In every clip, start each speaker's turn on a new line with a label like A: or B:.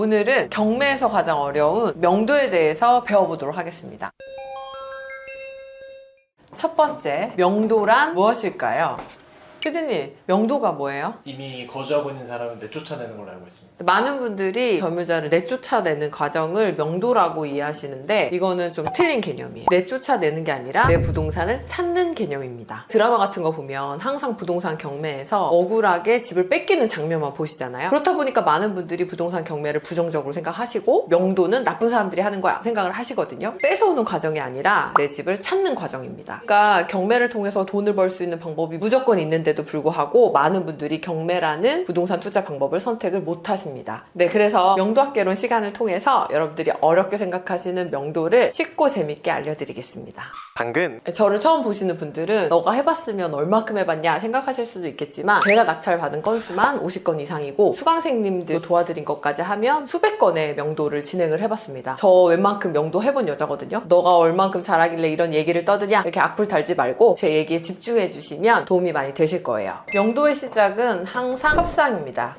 A: 오늘은 경매에서 가장 어려운 명도에 대해서 배워보도록 하겠습니다. 첫 번째, 명도란 무엇일까요? 피디님, 명도가 뭐예요?
B: 이미 거주하고 있는 사람을 내쫓아내는 걸로 알고 있습니다.
A: 많은 분들이 점유자를 내쫓아내는 과정을 명도라고 이해하시는데 이거는 좀 틀린 개념이에요. 내쫓아내는 게 아니라 내 부동산을 찾는 개념입니다. 드라마 같은 거 보면 항상 부동산 경매에서 억울하게 집을 뺏기는 장면만 보시잖아요. 그렇다 보니까 많은 분들이 부동산 경매를 부정적으로 생각하시고 명도는 나쁜 사람들이 하는 거야 생각을 하시거든요. 뺏어오는 과정이 아니라 내 집을 찾는 과정입니다. 그러니까 경매를 통해서 돈을 벌 수 있는 방법이 무조건 있는데 불구하고 많은 분들이 경매라는 부동산 투자 방법을 선택을 못 하십니다. 네, 그래서 명도학개론 시간을 통해서 여러분들이 어렵게 생각하시는 명도를 쉽고 재밌게 알려드리겠습니다.
B: 당근!
A: 저를 처음 보시는 분들은 너가 해봤으면 얼마큼 해봤냐 생각하실 수도 있겠지만 제가 낙찰 받은 건수만 50건 이상이고 수강생님들 도와드린 것까지 하면 수백 건의 명도를 진행을 해봤습니다. 저 웬만큼 명도 해본 여자거든요. 너가 얼만큼 잘하길래 이런 얘기를 떠드냐 이렇게 악플 달지 말고 제 얘기에 집중해 주시면 도움이 많이 되실 거예요. 명도의 시작은 항상 협상입니다.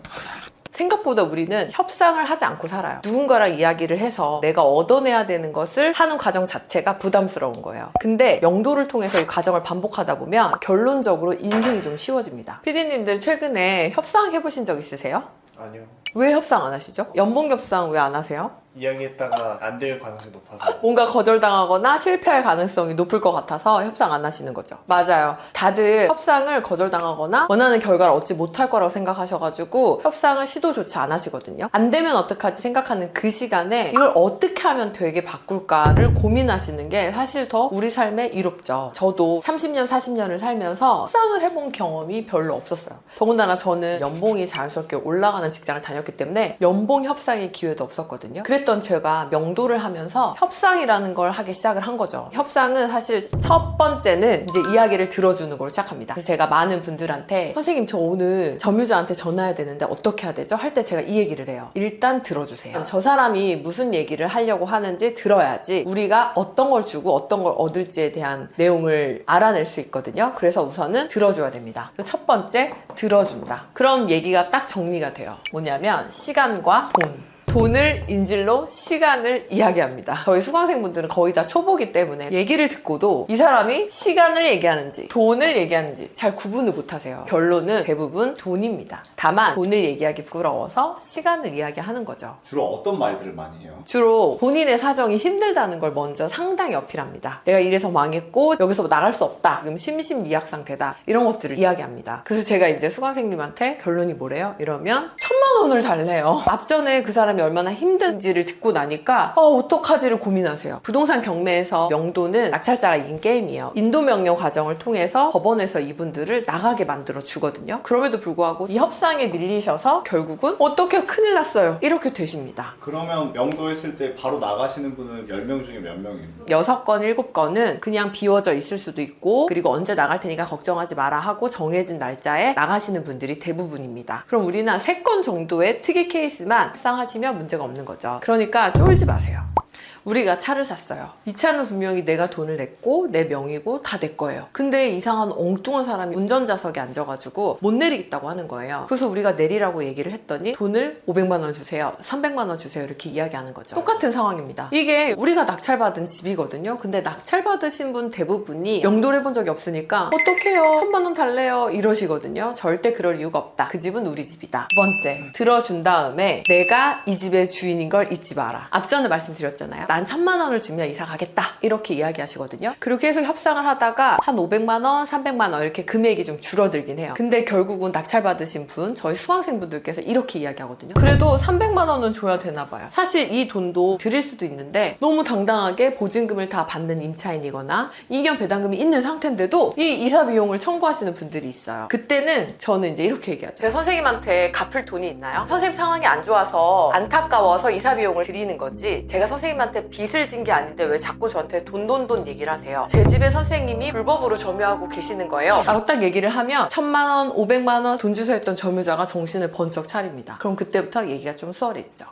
A: 생각보다 우리는 협상을 하지 않고 살아요. 누군가랑 이야기를 해서 내가 얻어내야 되는 것을 하는 과정 자체가 부담스러운 거예요. 근데 명도를 통해서 이 과정을 반복하다 보면 결론적으로 인생이 좀 쉬워집니다. 피디님들 최근에 협상해보신 적 있으세요?
B: 아니요.
A: 왜 협상 안 하시죠? 연봉 협상 왜 안 하세요?
B: 이야기했다가 안 될 가능성이 높아서.
A: 뭔가 거절당하거나 실패할 가능성이 높을 것 같아서 협상 안 하시는 거죠. 맞아요. 다들 협상을 거절당하거나 원하는 결과를 얻지 못할 거라고 생각하셔가지고 협상을 시도조차 안 하시거든요. 안 되면 어떡하지 생각하는 그 시간에 이걸 어떻게 하면 되게 바꿀까를 고민하시는 게 사실 더 우리 삶에 이롭죠. 저도 30년, 40년을 살면서 협상을 해본 경험이 별로 없었어요. 더군다나 저는 연봉이 자연스럽게 올라가는 직장을 다녔기 때문에 연봉 협상의 기회도 없었거든요. 그랬던 제가 명도를 하면서 협상이라는 걸 하기 시작을 한 거죠. 협상은 사실 첫 번째는 이제 이야기를 들어주는 걸로 시작합니다. 그래서 제가 많은 분들한테 선생님 저 오늘 점유자한테 전화해야 되는데 어떻게 해야 되죠? 할 때 제가 이 얘기를 해요. 일단 들어주세요. 저 사람이 무슨 얘기를 하려고 하는지 들어야지 우리가 어떤 걸 주고 어떤 걸 얻을지에 대한 내용을 알아낼 수 있거든요. 그래서 우선은 들어줘야 됩니다. 첫 번째, 들어준다. 그럼 얘기가 딱 정리가 돼요. 뭐냐면 시간과 돈. 돈을 인질로 시간을 이야기합니다. 저희 수강생분들은 거의 다 초보기 때문에 얘기를 듣고도 이 사람이 시간을 얘기하는지 돈을 얘기하는지 잘 구분을 못하세요. 결론은 대부분 돈입니다. 다만 돈을 얘기하기 부끄러워서 시간을 이야기하는 거죠.
C: 주로 어떤 말들을 많이 해요?
A: 주로 본인의 사정이 힘들다는 걸 먼저 상당히 어필합니다. 내가 이래서 망했고 여기서 나갈 수 없다. 지금 심신미약 상태다. 이런 것들을 이야기합니다. 그래서 제가 이제 수강생님한테 결론이 뭐래요? 이러면 1,000만 원을 달래요. 앞전에 그 사람이 얼마나 힘든지를 듣고 나니까 어떡하지를 고민하세요. 부동산 경매에서 명도는 낙찰자가 이긴 게임이에요. 인도명령 과정을 통해서 법원에서 이분들을 나가게 만들어 주거든요. 그럼에도 불구하고 이 협상에 밀리셔서 결국은 어떻게 큰일 났어요. 이렇게 되십니다.
C: 그러면 명도했을 때 바로 나가시는 분은 10명 중에 몇 명이에요?
A: 6건, 7건은 그냥 비워져 있을 수도 있고 그리고 언제 나갈 테니까 걱정하지 마라 하고 정해진 날짜에 나가시는 분들이 대부분입니다. 그럼 우리는 3건 정도의 특이 케이스만 협상하시면 문제가 없는 거죠. 그러니까 쫄지 마세요. 우리가 차를 샀어요. 이 차는 분명히 내가 돈을 냈고 내 명의고 다 내 거예요. 근데 이상한 엉뚱한 사람이 운전자석에 앉아가지고 못 내리겠다고 하는 거예요. 그래서 우리가 내리라고 얘기를 했더니 돈을 500만 원 주세요. 300만 원 주세요. 이렇게 이야기하는 거죠. 똑같은 상황입니다. 이게 우리가 낙찰받은 집이거든요. 근데 낙찰받으신 분 대부분이 명도를 해본 적이 없으니까 어떡해요? 1,000만 원 달래요. 이러시거든요. 절대 그럴 이유가 없다. 그 집은 우리 집이다. 두 번째, 들어준 다음에 내가 이 집의 주인인 걸 잊지 마라. 앞전에 말씀드렸잖아요. 난 1,000만 원을 주면 이사 가겠다. 이렇게 이야기하시거든요. 그렇게 해서 협상을 하다가 한 500만 원, 300만 원 이렇게 금액이 좀 줄어들긴 해요. 근데 결국은 낙찰받으신 분, 저희 수강생분들께서 이렇게 이야기하거든요. 그래도 300만 원은 줘야 되나 봐요. 사실 이 돈도 드릴 수도 있는데 너무 당당하게 보증금을 다 받는 임차인이거나 2년 배당금이 있는 상태인데도 이 이사 비용을 청구하시는 분들이 있어요. 그때는 저는 이제 이렇게 얘기하죠. 제가 선생님한테 갚을 돈이 있나요? 선생님 상황이 안 좋아서 안타까워서 이사 비용을 드리는 거지 제가 선생님한테 빚을 진 게 아닌데 왜 자꾸 저한테 돈 얘기를 하세요? 제 집에 선생님이 불법으로 점유하고 계시는 거예요. 라고 딱 얘기를 하면 1,000만 원, 500만 원 돈 주서 했던 점유자가 정신을 번쩍 차립니다. 그럼 그때부터 얘기가 좀 수월해지죠.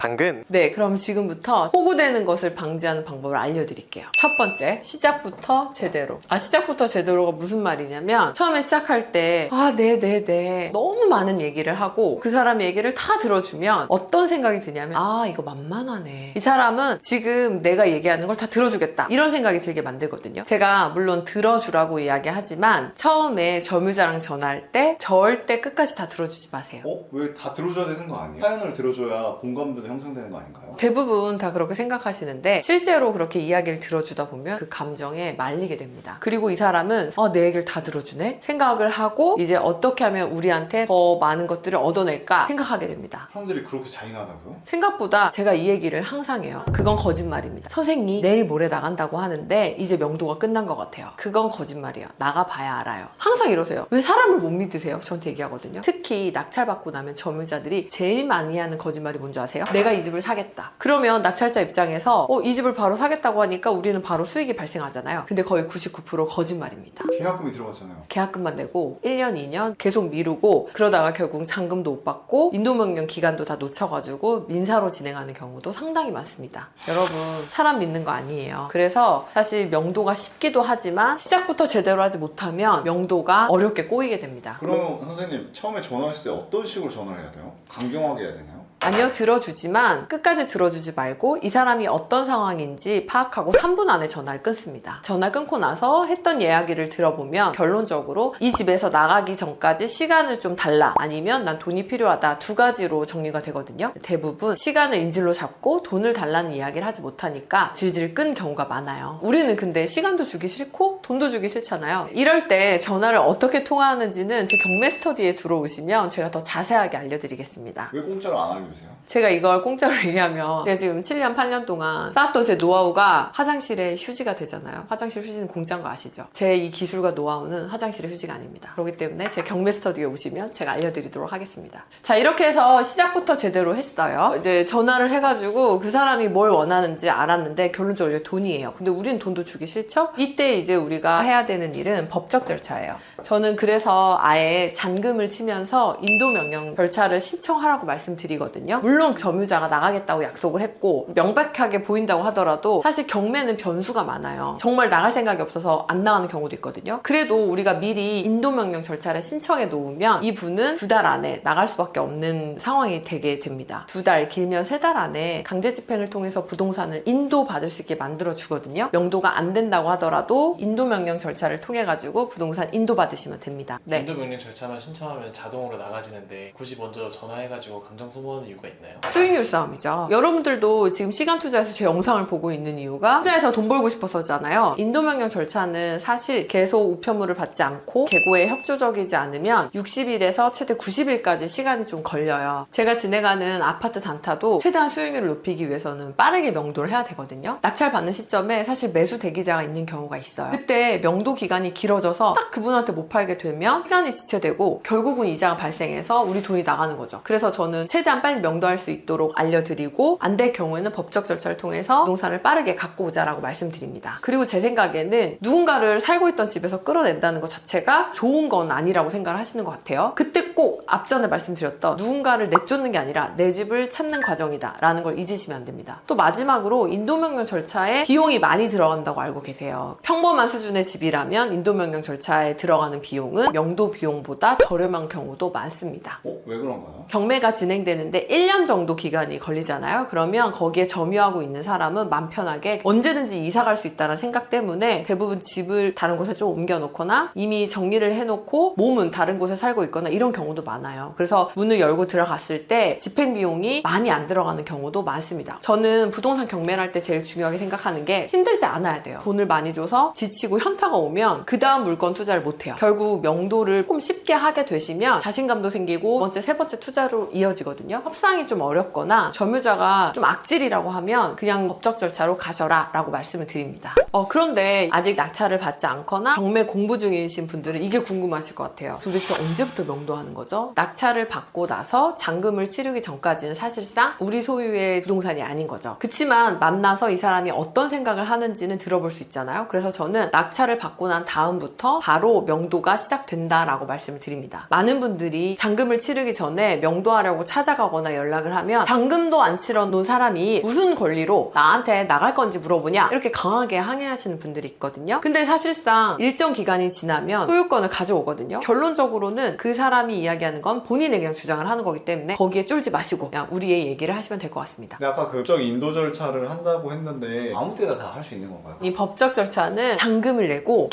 B: 당근.
A: 네, 그럼 지금부터 호구되는 것을 방지하는 방법을 알려드릴게요. 첫 번째, 시작부터 제대로. 시작부터 제대로가 무슨 말이냐면 처음에 시작할 때 네네네 너무 많은 얘기를 하고 그 사람의 얘기를 다 들어주면 어떤 생각이 드냐면 이거 만만하네. 이 사람은 지금 내가 얘기하는 걸 다 들어주겠다. 이런 생각이 들게 만들거든요. 제가 물론 들어주라고 이야기하지만 처음에 점유자랑 전화할 때 절대 끝까지 다 들어주지 마세요.
C: 왜 다 들어줘야 되는 거 아니에요? 사연을 들어줘야 공감도 형성되는 거 아닌가요?
A: 대부분 다 그렇게 생각하시는데 실제로 그렇게 이야기를 들어주다 보면 그 감정에 말리게 됩니다. 그리고 이 사람은 내 얘기를 다 들어주네? 생각을 하고 이제 어떻게 하면 우리한테 더 많은 것들을 얻어낼까 생각하게 됩니다.
C: 사람들이 그렇게 잔인하다고요?
A: 생각보다 제가 이 얘기를 항상 해요. 그건 거짓말입니다. 선생님 내일 모레 나간다고 하는데 이제 명도가 끝난 것 같아요. 그건 거짓말이에요. 나가봐야 알아요. 항상 이러세요. 왜 사람을 못 믿으세요? 저한테 얘기하거든요. 특히 낙찰받고 나면 점유자들이 제일 많이 하는 거짓말이 뭔지 아세요? 내가 이 집을 사겠다. 그러면 낙찰자 입장에서 이 집을 바로 사겠다고 하니까 우리는 바로 수익이 발생하잖아요. 근데 거의 99% 거짓말입니다.
C: 계약금이 들어갔잖아요.
A: 계약금만 내고 1년, 2년 계속 미루고 그러다가 결국 잔금도 못 받고 인도명령 기간도 다 놓쳐가지고 민사로 진행하는 경우도 상당히 많습니다. 여러분 사람 믿는 거 아니에요. 그래서 사실 명도가 쉽기도 하지만 시작부터 제대로 하지 못하면 명도가 어렵게 꼬이게 됩니다.
C: 그럼 선생님 처음에 전화했을 때 어떤 식으로 전화를 해야 돼요? 강경하게 해야 되나요?
A: 아니요, 들어주지만 끝까지 들어주지 말고 이 사람이 어떤 상황인지 파악하고 3분 안에 전화를 끊습니다. 전화 끊고 나서 했던 이야기를 들어보면 결론적으로 이 집에서 나가기 전까지 시간을 좀 달라, 아니면 난 돈이 필요하다, 두 가지로 정리가 되거든요. 대부분 시간을 인질로 잡고 돈을 달라는 이야기를 하지 못하니까 질질 끈 경우가 많아요. 우리는 근데 시간도 주기 싫고 돈도 주기 싫잖아요. 이럴 때 전화를 어떻게 통화하는지는 제 경매 스터디에 들어오시면 제가 더 자세하게 알려드리겠습니다.
C: 왜 공짜로 안 알려주세요?
A: 제가 이걸 공짜로 얘기하면 제가 지금 7년, 8년 동안 쌓았던 제 노하우가 화장실에 휴지가 되잖아요. 화장실 휴지는 공짜인 거 아시죠? 제 이 기술과 노하우는 화장실의 휴지가 아닙니다. 그렇기 때문에 제 경매 스터디에 오시면 제가 알려드리도록 하겠습니다. 자, 이렇게 해서 시작부터 제대로 했어요. 이제 전화를 해가지고 그 사람이 뭘 원하는지 알았는데 결론적으로 이제 돈이에요. 근데 우리는 돈도 주기 싫죠? 이때 이제 우리가 해야 되는 일은 법적 절차예요. 저는 그래서 아예 잔금을 치면서 인도명령 절차를 신청하라고 말씀드리거든요. 물론 점유자가 나가겠다고 약속을 했고 명백하게 보인다고 하더라도 사실 경매는 변수가 많아요. 정말 나갈 생각이 없어서 안 나가는 경우도 있거든요. 그래도 우리가 미리 인도명령 절차를 신청해 놓으면 이분은 2달 안에 나갈 수밖에 없는 상황이 되게 됩니다. 2달, 길면 3달 안에 강제 집행을 통해서 부동산을 인도받을 수 있게 만들어 주거든요. 명도가 안 된다고 하더라도 인도명령 절차를 통해 가지고 부동산 인도받으시면 됩니다. 네.
B: 인도명령 절차만 신청하면 자동으로 나가지는데 굳이 먼저 전화해가지고 감정 소모하는 이유가 있나요?
A: 수익률 싸움이죠. 여러분들도 지금 시간 투자해서 제 영상을 보고 있는 이유가 투자해서 돈 벌고 싶어서잖아요. 인도명령 절차는 사실 계속 우편물을 받지 않고 계고에 협조적이지 않으면 60일에서 최대 90일까지 시간이 좀 걸려요. 제가 진행하는 아파트 단타도 최대한 수익률을 높이기 위해서는 빠르게 명도를 해야 되거든요. 낙찰 받는 시점에 사실 매수 대기자가 있는 경우가 있어요. 그때 명도 기간이 길어져서 딱 그분한테 못 팔게 되면 시간이 지체되고 결국은 이자가 발생해서 우리 돈이 나가는 거죠. 그래서 저는 최대한 빨리 명도할 수 있도록 알려드리고 안 될 경우에는 법적 절차를 통해서 부동산을 빠르게 갖고 오자라고 말씀드립니다. 그리고 제 생각에는 누군가를 살고 있던 집에서 끌어낸다는 것 자체가 좋은 건 아니라고 생각을 하시는 것 같아요. 그때 꼭 앞전에 말씀드렸던 누군가를 내쫓는 게 아니라 내 집을 찾는 과정이다 라는 걸 잊으시면 안 됩니다. 또 마지막으로 인도명령 절차에 비용이 많이 들어간다고 알고 계세요. 평범한 수준의 집이라면 인도명령 절차에 들어가는 비용은 명도 비용보다 저렴한 경우도 많습니다.
C: 왜 그런가요?
A: 경매가 진행되는데 1년 정도 기간이 걸리잖아요. 그러면 거기에 점유하고 있는 사람은 맘 편하게 언제든지 이사 갈 수 있다는 생각 때문에 대부분 집을 다른 곳에 좀 옮겨놓거나 이미 정리를 해놓고 몸은 다른 곳에 살고 있거나 이런 경우도 많아요. 그래서 문을 열고 들어갔을 때 집행 비용이 많이 안 들어가는 경우도 많습니다. 저는 부동산 경매를 할 때 제일 중요하게 생각하는 게 힘들지 않아야 돼요. 돈을 많이 줘서 지치고 현타가 오면 그 다음 물건 투자를 못해요. 결국 명도를 조금 쉽게 하게 되시면 자신감도 생기고 두 번째, 세 번째 투자로 이어지거든요. 협상이 좀 어렵거나 점유자가 좀 악질이라고 하면 그냥 법적 절차로 가셔라 라고 말씀을 드립니다. 그런데 아직 낙찰을 받지 않거나 경매 공부 중이신 분들은 이게 궁금하실 것 같아요. 도대체 언제부터 명도하는 거죠? 낙찰을 받고 나서 잔금을 치르기 전까지는 사실상 우리 소유의 부동산이 아닌 거죠. 그치만 만나서 이 사람이 어떤 생각을 하는지는 들어볼 수 있잖아요. 그래서 저는 낙찰을 받고 난 다음부터 바로 명도가 시작된다라고 말씀을 드립니다. 많은 분들이 잔금을 치르기 전에 명도하려고 찾아가거나 연락을 연락을 하면 잔금도 안 치러 놓은 사람이 무슨 권리로 나한테 나갈 건지 물어보냐 이렇게 강하게 항의하시는 분들이 있거든요. 근데 사실상 일정 기간이 지나면 소유권을 가져오거든요. 결론적으로는 그 사람이 이야기하는 건 본인의 그냥 주장을 하는 거기 때문에 거기에 쫄지 마시고 그냥 우리의 얘기를 하시면 될 것 같습니다.
C: 근데 아까 그 법적 인도 절차를 한다고 했는데 아무 때나 다 할 수 있는 건가요?
A: 이 법적 절차는 잔금을 내고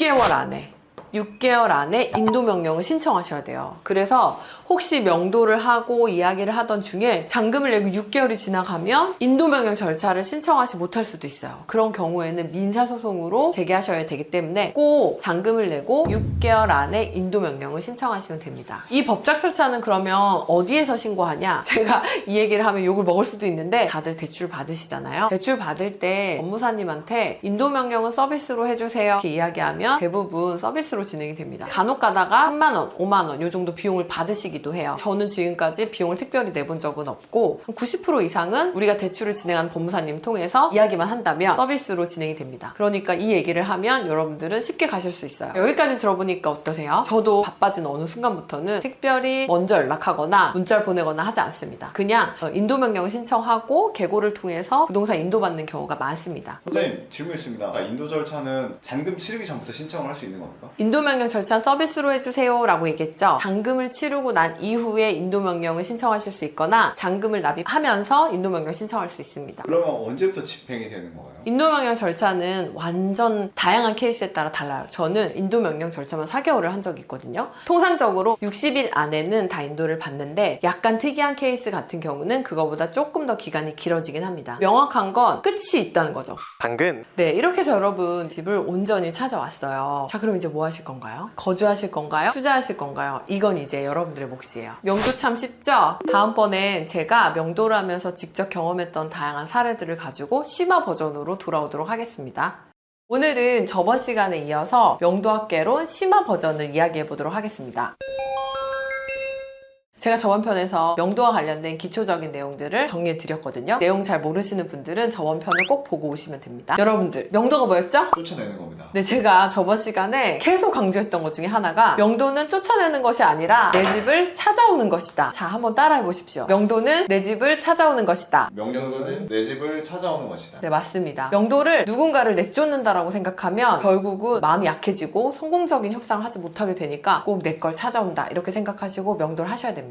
A: 6개월 안에 인도 명령을 신청하셔야 돼요. 그래서 혹시 명도를 하고 이야기를 하던 중에 잔금을 내고 6개월이 지나가면 인도 명령 절차를 신청하지 못할 수도 있어요. 그런 경우에는 민사소송으로 제기하셔야 되기 때문에 꼭 잔금을 내고 6개월 안에 인도 명령을 신청하시면 됩니다. 이 법적 절차는 그러면 어디에서 신고하냐? 제가 이 얘기를 하면 욕을 먹을 수도 있는데 다들 대출 받으시잖아요. 대출 받을 때 업무사님한테 인도 명령은 서비스로 해주세요 이렇게 이야기하면 대부분 서비스로 진행이 됩니다. 간혹 가다가 3만원, 5만원 이 정도 비용을 받으시기도 해요. 저는 지금까지 비용을 특별히 내본 적은 없고 90% 이상은 우리가 대출을 진행하는 법무사님 통해서 이야기만 한다면 서비스로 진행이 됩니다. 그러니까 이 얘기를 하면 여러분들은 쉽게 가실 수 있어요. 여기까지 들어보니까 어떠세요? 저도 바빠진 어느 순간부터는 특별히 먼저 연락하거나 문자를 보내거나 하지 않습니다. 그냥 인도 명령을 신청하고 계고를 통해서 부동산 인도받는 경우가 많습니다.
C: 선생님 질문 있습니다. 인도 절차는 잔금 치르기 전부터 신청을 할 수 있는 겁니까?
A: 인도 명령 절차 서비스로 해주세요 라고 얘기했죠. 잔금을 치르고 난 이후에 인도 명령을 신청하실 수 있거나 잔금을 납입하면서 인도 명령 신청할 수 있습니다.
C: 그러면 언제부터 집행이 되는 거예요?
A: 인도 명령 절차는 완전 다양한 케이스에 따라 달라요. 저는 인도 명령 절차만 4개월을 한 적이 있거든요. 통상적으로 60일 안에는 다 인도를 받는데 약간 특이한 케이스 같은 경우는 그거보다 조금 더 기간이 길어지긴 합니다. 명확한 건 끝이 있다는 거죠.
B: 당근.
A: 네, 이렇게 해서 여러분 집을 온전히 찾아왔어요. 자, 그럼 이제 뭐 하실 건가요? 거주하실 건가요? 투자하실 건가요? 이건 이제 여러분들의 몫이에요. 명도 참 쉽죠? 다음번엔 제가 명도를 하면서 직접 경험했던 다양한 사례들을 가지고 심화 버전으로 돌아오도록 하겠습니다. 오늘은 저번 시간에 이어서 명도학개론 심화 버전을 이야기해 보도록 하겠습니다. 제가 저번 편에서 명도와 관련된 기초적인 내용들을 정리해 드렸거든요. 내용 잘 모르시는 분들은 저번 편을 꼭 보고 오시면 됩니다. 여러분들, 명도가 뭐였죠?
C: 쫓아내는 겁니다.
A: 네, 제가 저번 시간에 계속 강조했던 것 중에 하나가 명도는 쫓아내는 것이 아니라 내 집을 찾아오는 것이다. 자, 한번 따라해 보십시오. 명도는 내 집을 찾아오는 것이다.
C: 명도는 내 집을 찾아오는 것이다.
A: 네, 맞습니다. 명도를 누군가를 내쫓는다라고 생각하면 결국은 마음이 약해지고 성공적인 협상을 하지 못하게 되니까 꼭 내 걸 찾아온다 이렇게 생각하시고 명도를 하셔야 됩니다.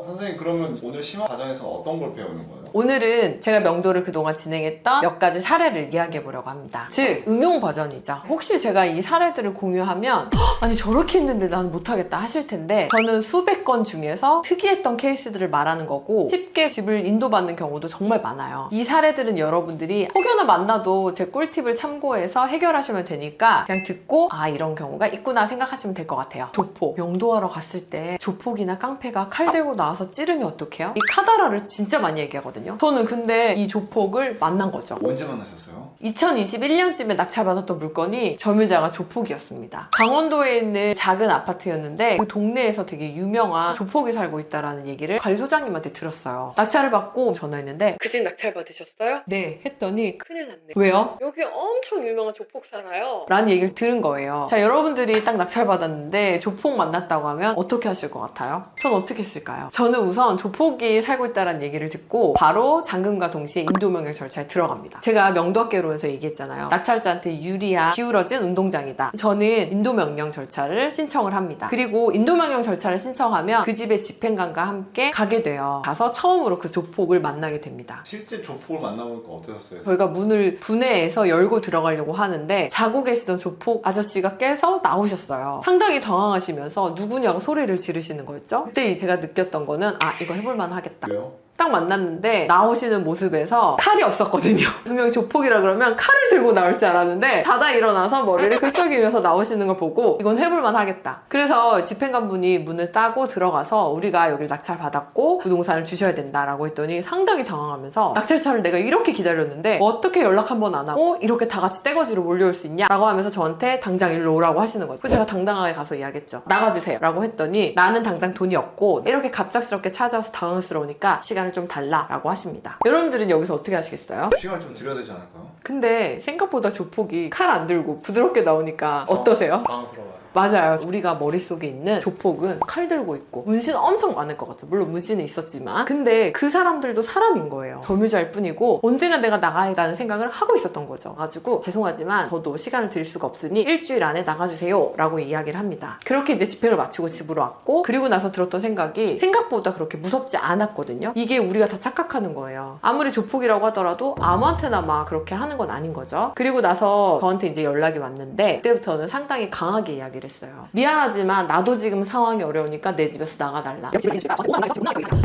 C: 선생님 그러면 오늘 심화 과정에서 어떤 걸 배우는 거예요?
A: 오늘은 제가 명도를 그동안 진행했던 몇 가지 사례를 이야기해 보려고 합니다. 즉 응용 버전이죠. 혹시 제가 이 사례들을 공유하면 아니 저렇게 했는데 나는 못하겠다 하실 텐데 저는 수백 건 중에서 특이했던 케이스들을 말하는 거고 쉽게 집을 인도받는 경우도 정말 많아요. 이 사례들은 여러분들이 혹여나 만나도 제 꿀팁을 참고해서 해결하시면 되니까 그냥 듣고 아 이런 경우가 있구나 생각하시면 될 것 같아요. 조폭, 명도하러 갔을 때 조폭이나 깡패가 칼 들고 나와서 찌르면 어떡해요? 이 카다라를 진짜 많이 얘기하거든요. 저는 근데 이 조폭을 만난 거죠.
C: 언제 만나셨어요?
A: 2021년쯤에 낙찰받았던 물건이 점유자가 조폭이었습니다. 강원도에 있는 작은 아파트였는데 그 동네에서 되게 유명한 조폭이 살고 있다라는 얘기를 관리소장님한테 들었어요. 낙찰을 받고 전화했는데 그 집 낙찰 받으셨어요? 네 했더니 큰일 났네. 왜요? 여기 엄청 유명한 조폭 살아요 라는 얘기를 들은 거예요. 자, 여러분들이 딱 낙찰 받았는데 조폭 만났다고 하면 어떻게 하실 것 같아요? 전 어떻게 했을까요? 저는 우선 조폭이 살고 있다는 얘기를 듣고 바로 잔금과 동시에 인도명령 절차에 들어갑니다. 제가 명도학개론에서 얘기했잖아요. 낙찰자한테 유리한 기울어진 운동장이다. 저는 인도명령 절차를 신청을 합니다. 그리고 인도명령 절차를 신청하면 그 집의 집행관과 함께 가게 돼요. 가서 처음으로 그 조폭을 만나게 됩니다.
C: 실제 조폭을 만나보니까 어떠셨어요?
A: 저희가 문을 분해해서 열고 들어가려고 하는데 자고 계시던 조폭 아저씨가 깨서 나오셨어요. 상당히 당황하시면서 누구냐고 소리를 지르시는 거였죠. 그때 제가 느꼈던 거는 아 이거 해볼만 하겠다.
C: 왜요?
A: 딱 만났는데 나오시는 모습에서 칼이 없었거든요. 분명히 조폭이라 그러면 칼을 들고 나올 줄 알았는데 자다 일어나서 머리를 긁적이면서 나오시는 걸 보고 이건 해볼만 하겠다. 그래서 집행관분이 문을 따고 들어가서 우리가 여기를 낙찰받았고 부동산을 주셔야 된다라고 했더니 상당히 당황하면서 낙찰차를 내가 이렇게 기다렸는데 어떻게 연락 한 번 안 하고 이렇게 다 같이 떼거지로 몰려올 수 있냐 라고 하면서 저한테 당장 일로 오라고 하시는 거죠. 그래서 제가 당당하게 가서 이야기했죠. 나가주세요 라고 했더니 나는 당장 돈이 없고 이렇게 갑작스럽게 찾아와서 당황스러우니까 시간 시간을 좀 달라라고 하십니다. 여러분들은 여기서 어떻게 하시겠어요?
C: 시간을 좀 드려야 되지 않을까요?
A: 근데 생각보다 조폭이 칼 안 들고 부드럽게 나오니까 어떠세요?
B: 당황스러워요.
A: 맞아요. 우리가 머릿속에 있는 조폭은 칼 들고 있고 문신 엄청 많을 것 같죠. 물론 문신은 있었지만 근데 그 사람들도 사람인 거예요. 점유자일 뿐이고 언젠가 내가 나가야겠다는 생각을 하고 있었던 거죠. 가지고 죄송하지만 저도 시간을 드릴 수가 없으니 일주일 안에 나가주세요 라고 이야기를 합니다. 그렇게 이제 집행을 마치고 집으로 왔고 그리고 나서 들었던 생각이 생각보다 그렇게 무섭지 않았거든요. 이게 우리가 다 착각하는 거예요. 아무리 조폭이라고 하더라도 아무한테나 막 그렇게 하는 건 아닌 거죠. 그리고 나서 저한테 이제 연락이 왔는데 그때부터는 상당히 강하게 이야기를 했어요. 미안하지만 나도 지금 상황이 어려우니까 내 집에서 나가달라.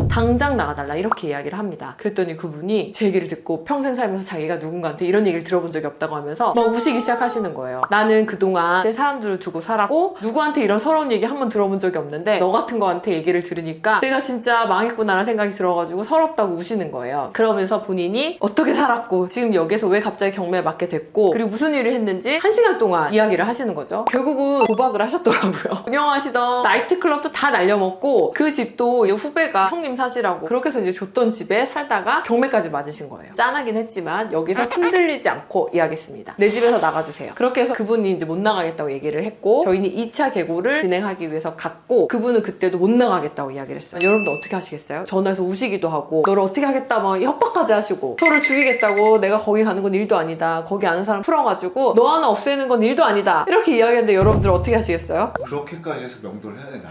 A: 당장 나가달라 이렇게 이야기를 합니다. 그랬더니 그분이 제 얘기를 듣고 평생 살면서 자기가 누군가한테 이런 얘기를 들어본 적이 없다고 하면서 막 우시기 시작하시는 거예요. 나는 그동안 내 사람들을 두고 살았고 누구한테 이런 서러운 얘기 한 번 들어본 적이 없는데 너 같은 거한테 얘기를 들으니까 내가 진짜 망했구나라는 생각이 들어가지고 서럽다고 우시는 거예요. 그러면서 본인이 어떻게 살았고 지금 여기서 왜 갑자기 경매에 맞게 됐고 그리고 무슨 일을 했는지 1시간 동안 이야기를 하시는 거죠. 결국은 도박을 하셨더라고요. 운영하시던 나이트클럽도 다 날려먹고 그 집도 이제 후배가 형님 사시라고 그렇게 해서 이제 줬던 집에 살다가 경매까지 맞으신 거예요. 짠하긴 했지만 여기서 흔들리지 않고 이야기했습니다. 내 집에서 나가주세요. 그렇게 해서 그분이 이제 못 나가겠다고 얘기를 했고 저희는 2차 계고를 진행하기 위해서 갔고 그분은 그때도 못 나가겠다고 이야기를 했어요. 여러분들 어떻게 하시겠어요? 전화해서 우시기도 하고 너를 어떻게 하겠다 막 협박까지 하시고 저를 죽이겠다고 내가 거기 가는 건 일도 아니다. 거기 아는 사람 풀어가지고 너 하나 없애는 건 일도 아니다. 이렇게 이야기했는데 여러분들 어떻게 하시겠어요?
C: 그렇게까지 해서 명도를 해야 되나요?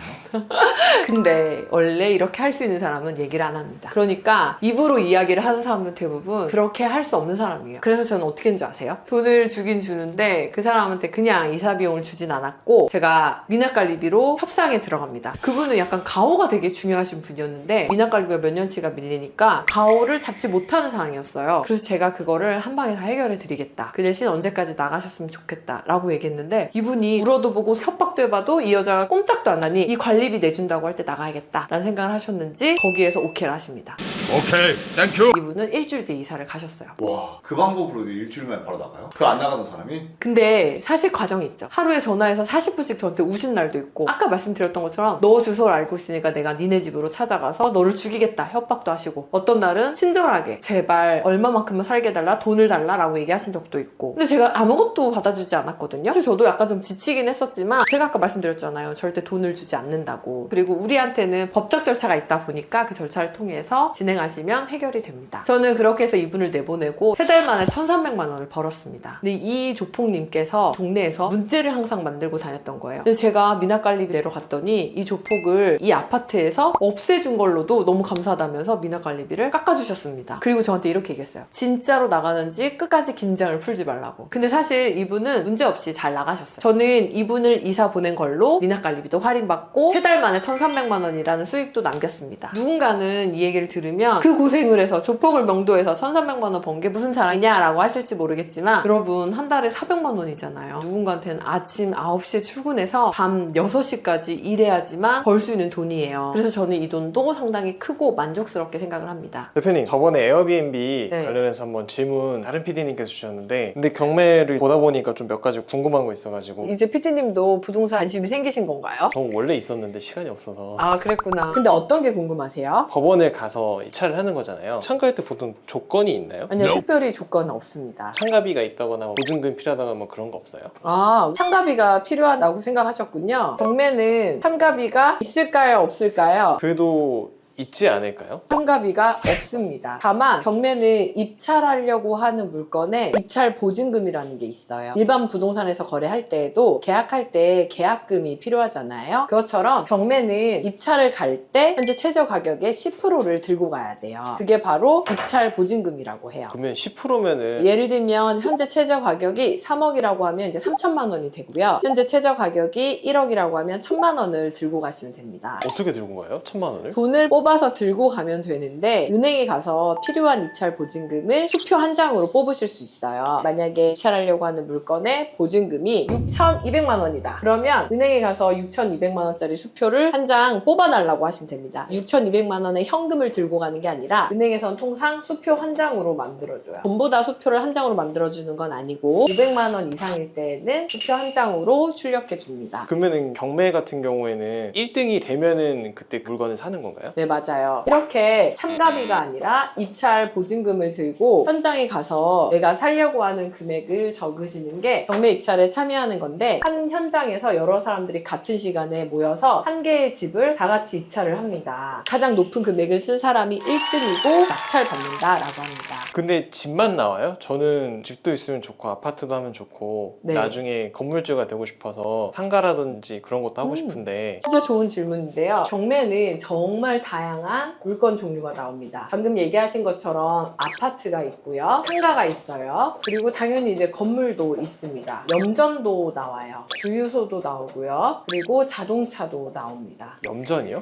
A: 근데 원래 이렇게 할 수 있는 사람은 얘기를 안 합니다. 그러니까 입으로 이야기를 하는 사람들은 대부분 그렇게 할 수 없는 사람이에요. 그래서 저는 어떻게 했는지 아세요? 돈을 주긴 주는데 그 사람한테 그냥 이사 비용을 주진 않았고 제가 미나갈리비로 협상에 들어갑니다. 그분은 약간 가오가 되게 중요하신 분이었는데 미나갈리비가 몇 년치가 밀리니까 가오를 잡지 못하는 상황이었어요. 그래서 제가 그거를 한 방에 다 해결해 드리겠다. 그 대신 언제까지 나가셨으면 좋겠다 라고 얘기했는데 이분이 울어도 보고 협박도 해봐도 이 여자가 꼼짝도 안 하니 이 관리비 내준다고 할 때 나가야겠다 라는 생각을 하셨는지 거기에서 오케이를 하십니다.
D: 오케이, 땡큐.
A: 이분은 일주일 뒤에 이사를 가셨어요.
C: 와, 그 방법으로도 일주일 만에 바로 나가요? 그 안 나가던 사람이?
A: 근데 사실 과정이 있죠. 하루에 전화해서 40분씩 저한테 우신 날도 있고 아까 말씀드렸던 것처럼 너 주소를 알고 있으니까 내가 니네 집으로 찾아가서 너를 죽이겠다 협박도 하시고 어떤 날은 친절하게 제발 얼마만큼만 살게 해달라 돈을 달라 라고 얘기하신 적도 있고 근데 제가 아무것도 받아주지 않았거든요. 사실 저도 약간 좀 지치긴 했었지만 제가 아까 말씀드렸잖아요. 절대 돈을 주지 않는다고. 그리고 우리한테는 법적 절차가 있다 보니까 그 절차를 통해서 진행하시면 해결이 됩니다. 저는 그렇게 해서 이분을 내보내고 3달 만에 1,300만 원을 벌었습니다. 근데 이 조폭님께서 동네에서 문제를 항상 만들고 다녔던 거예요. 근데 제가 미나갈리비 내려갔더니 이 조폭을 이 아파트에서 없애준 걸로도 너무 감사하다면서 미나갈리비를 깎아주셨습니다. 그리고 저한테 이렇게 얘기했어요. 진짜로 나가는지 끝까지 긴장을 풀지 말라고. 근데 사실 이분은 문제없이 잘 나가셨어요. 저는 이분을 이사 보낸 걸로 미나갈리비도 할인받고 3달 만에 1,300만 원이라는 수익도 남겼습니다. 누군가는 이 얘기를 들으면 그 고생을 해서 조폭을 명도해서 1,300만 원 번 게 무슨 자랑이냐라고 하실지 모르겠지만 여러분 한 달에 400만 원이잖아요. 누군가한테는 아침 9시에 출근해서 밤 6시까지 일해야지만 벌 수 있는 돈이에요. 그래서 저는 이 돈도 상당히 크고 만족스럽게 생각을 합니다.
E: 대표님, 저번에 에어비앤비
A: 네.
E: 관련해서 한번 질문 다른 PD님께서 주셨는데 근데 경매를 보다 보니까 좀 몇 가지 궁금한 거 있어가지고
A: 이제 PD님도 부동산 관심이 생기신 건가요?
E: 저 원래 있었는데 시간이 없어서
A: 아 그랬구나. 근데 어떤 게 궁금하세요?
E: 법원에 가서 입찰을 하는 거잖아요. 참가할 때 보통 조건이 있나요?
A: 아니요, 특별히 조건은 없습니다.
E: 참가비가 있다거나 뭐 보증금 필요하다거나 뭐 그런 거 없어요?
A: 아, 참가비가 필요하다고 생각하셨군요. 경매는 참가비가 있을까요, 없을까요?
E: 그래도 있지 않을까요?
A: 참가비가 없습니다. 다만 경매는 입찰하려고 하는 물건에 입찰 보증금이라는 게 있어요. 일반 부동산에서 거래할 때에도 계약할 때 계약금이 필요하잖아요. 그것처럼 경매는 입찰을 갈 때 현재 최저 가격의 10%를 들고 가야 돼요. 그게 바로 입찰 보증금이라고 해요.
E: 그러면 10%면은
A: 예를 들면 현재 최저 가격이 3억이라고 하면 이제 3천만 원이 되고요. 현재 최저 가격이 1억이라고 하면 1,000만 원을 들고 가시면 됩니다.
E: 어떻게 들고 가요? 1,000만 원을?
A: 돈을 뽑아서 들고 가면 되는데 은행에 가서 필요한 입찰 보증금을 수표 한 장으로 뽑으실 수 있어요. 만약에 입찰하려고 하는 물건의 보증금이 6,200만 원이다. 그러면 은행에 가서 6,200만 원짜리 수표를 한 장 뽑아달라고 하시면 됩니다. 6,200만 원의 현금을 들고 가는 게 아니라 은행에선 통상 수표 한 장으로 만들어줘요. 전부 다 수표를 한 장으로 만들어주는 건 아니고 500만 원 이상일 때는 수표 한 장으로 출력해 줍니다.
E: 그러면은 경매 같은 경우에는 1등이 되면은 그때 물건을 사는 건가요?
A: 네, 맞아요. 이렇게 참가비가 아니라 입찰 보증금을 들고 현장에 가서 내가 살려고 하는 금액을 적으시는 게 경매 입찰에 참여하는 건데, 한 현장에서 여러 사람들이 같은 시간에 모여서 한 개의 집을 다 같이 입찰을 합니다. 가장 높은 금액을 쓴 사람이 1등이고 낙찰 받는다라고 합니다.
E: 근데 집만 나와요? 저는 집도 있으면 좋고 아파트도 하면 좋고
A: 네.
E: 나중에 건물주가 되고 싶어서 상가라든지 그런 것도 하고 싶은데
A: 진짜 좋은 질문인데요. 경매는 정말 다양한 물건 종류가 나옵니다. 방금 얘기하신 것처럼 아파트가 있고요. 상가가 있어요. 그리고 당연히 이제 건물도 있습니다. 염전도 나와요. 주유소도 나오고요. 그리고 자동차도 나옵니다.
E: 염전이요?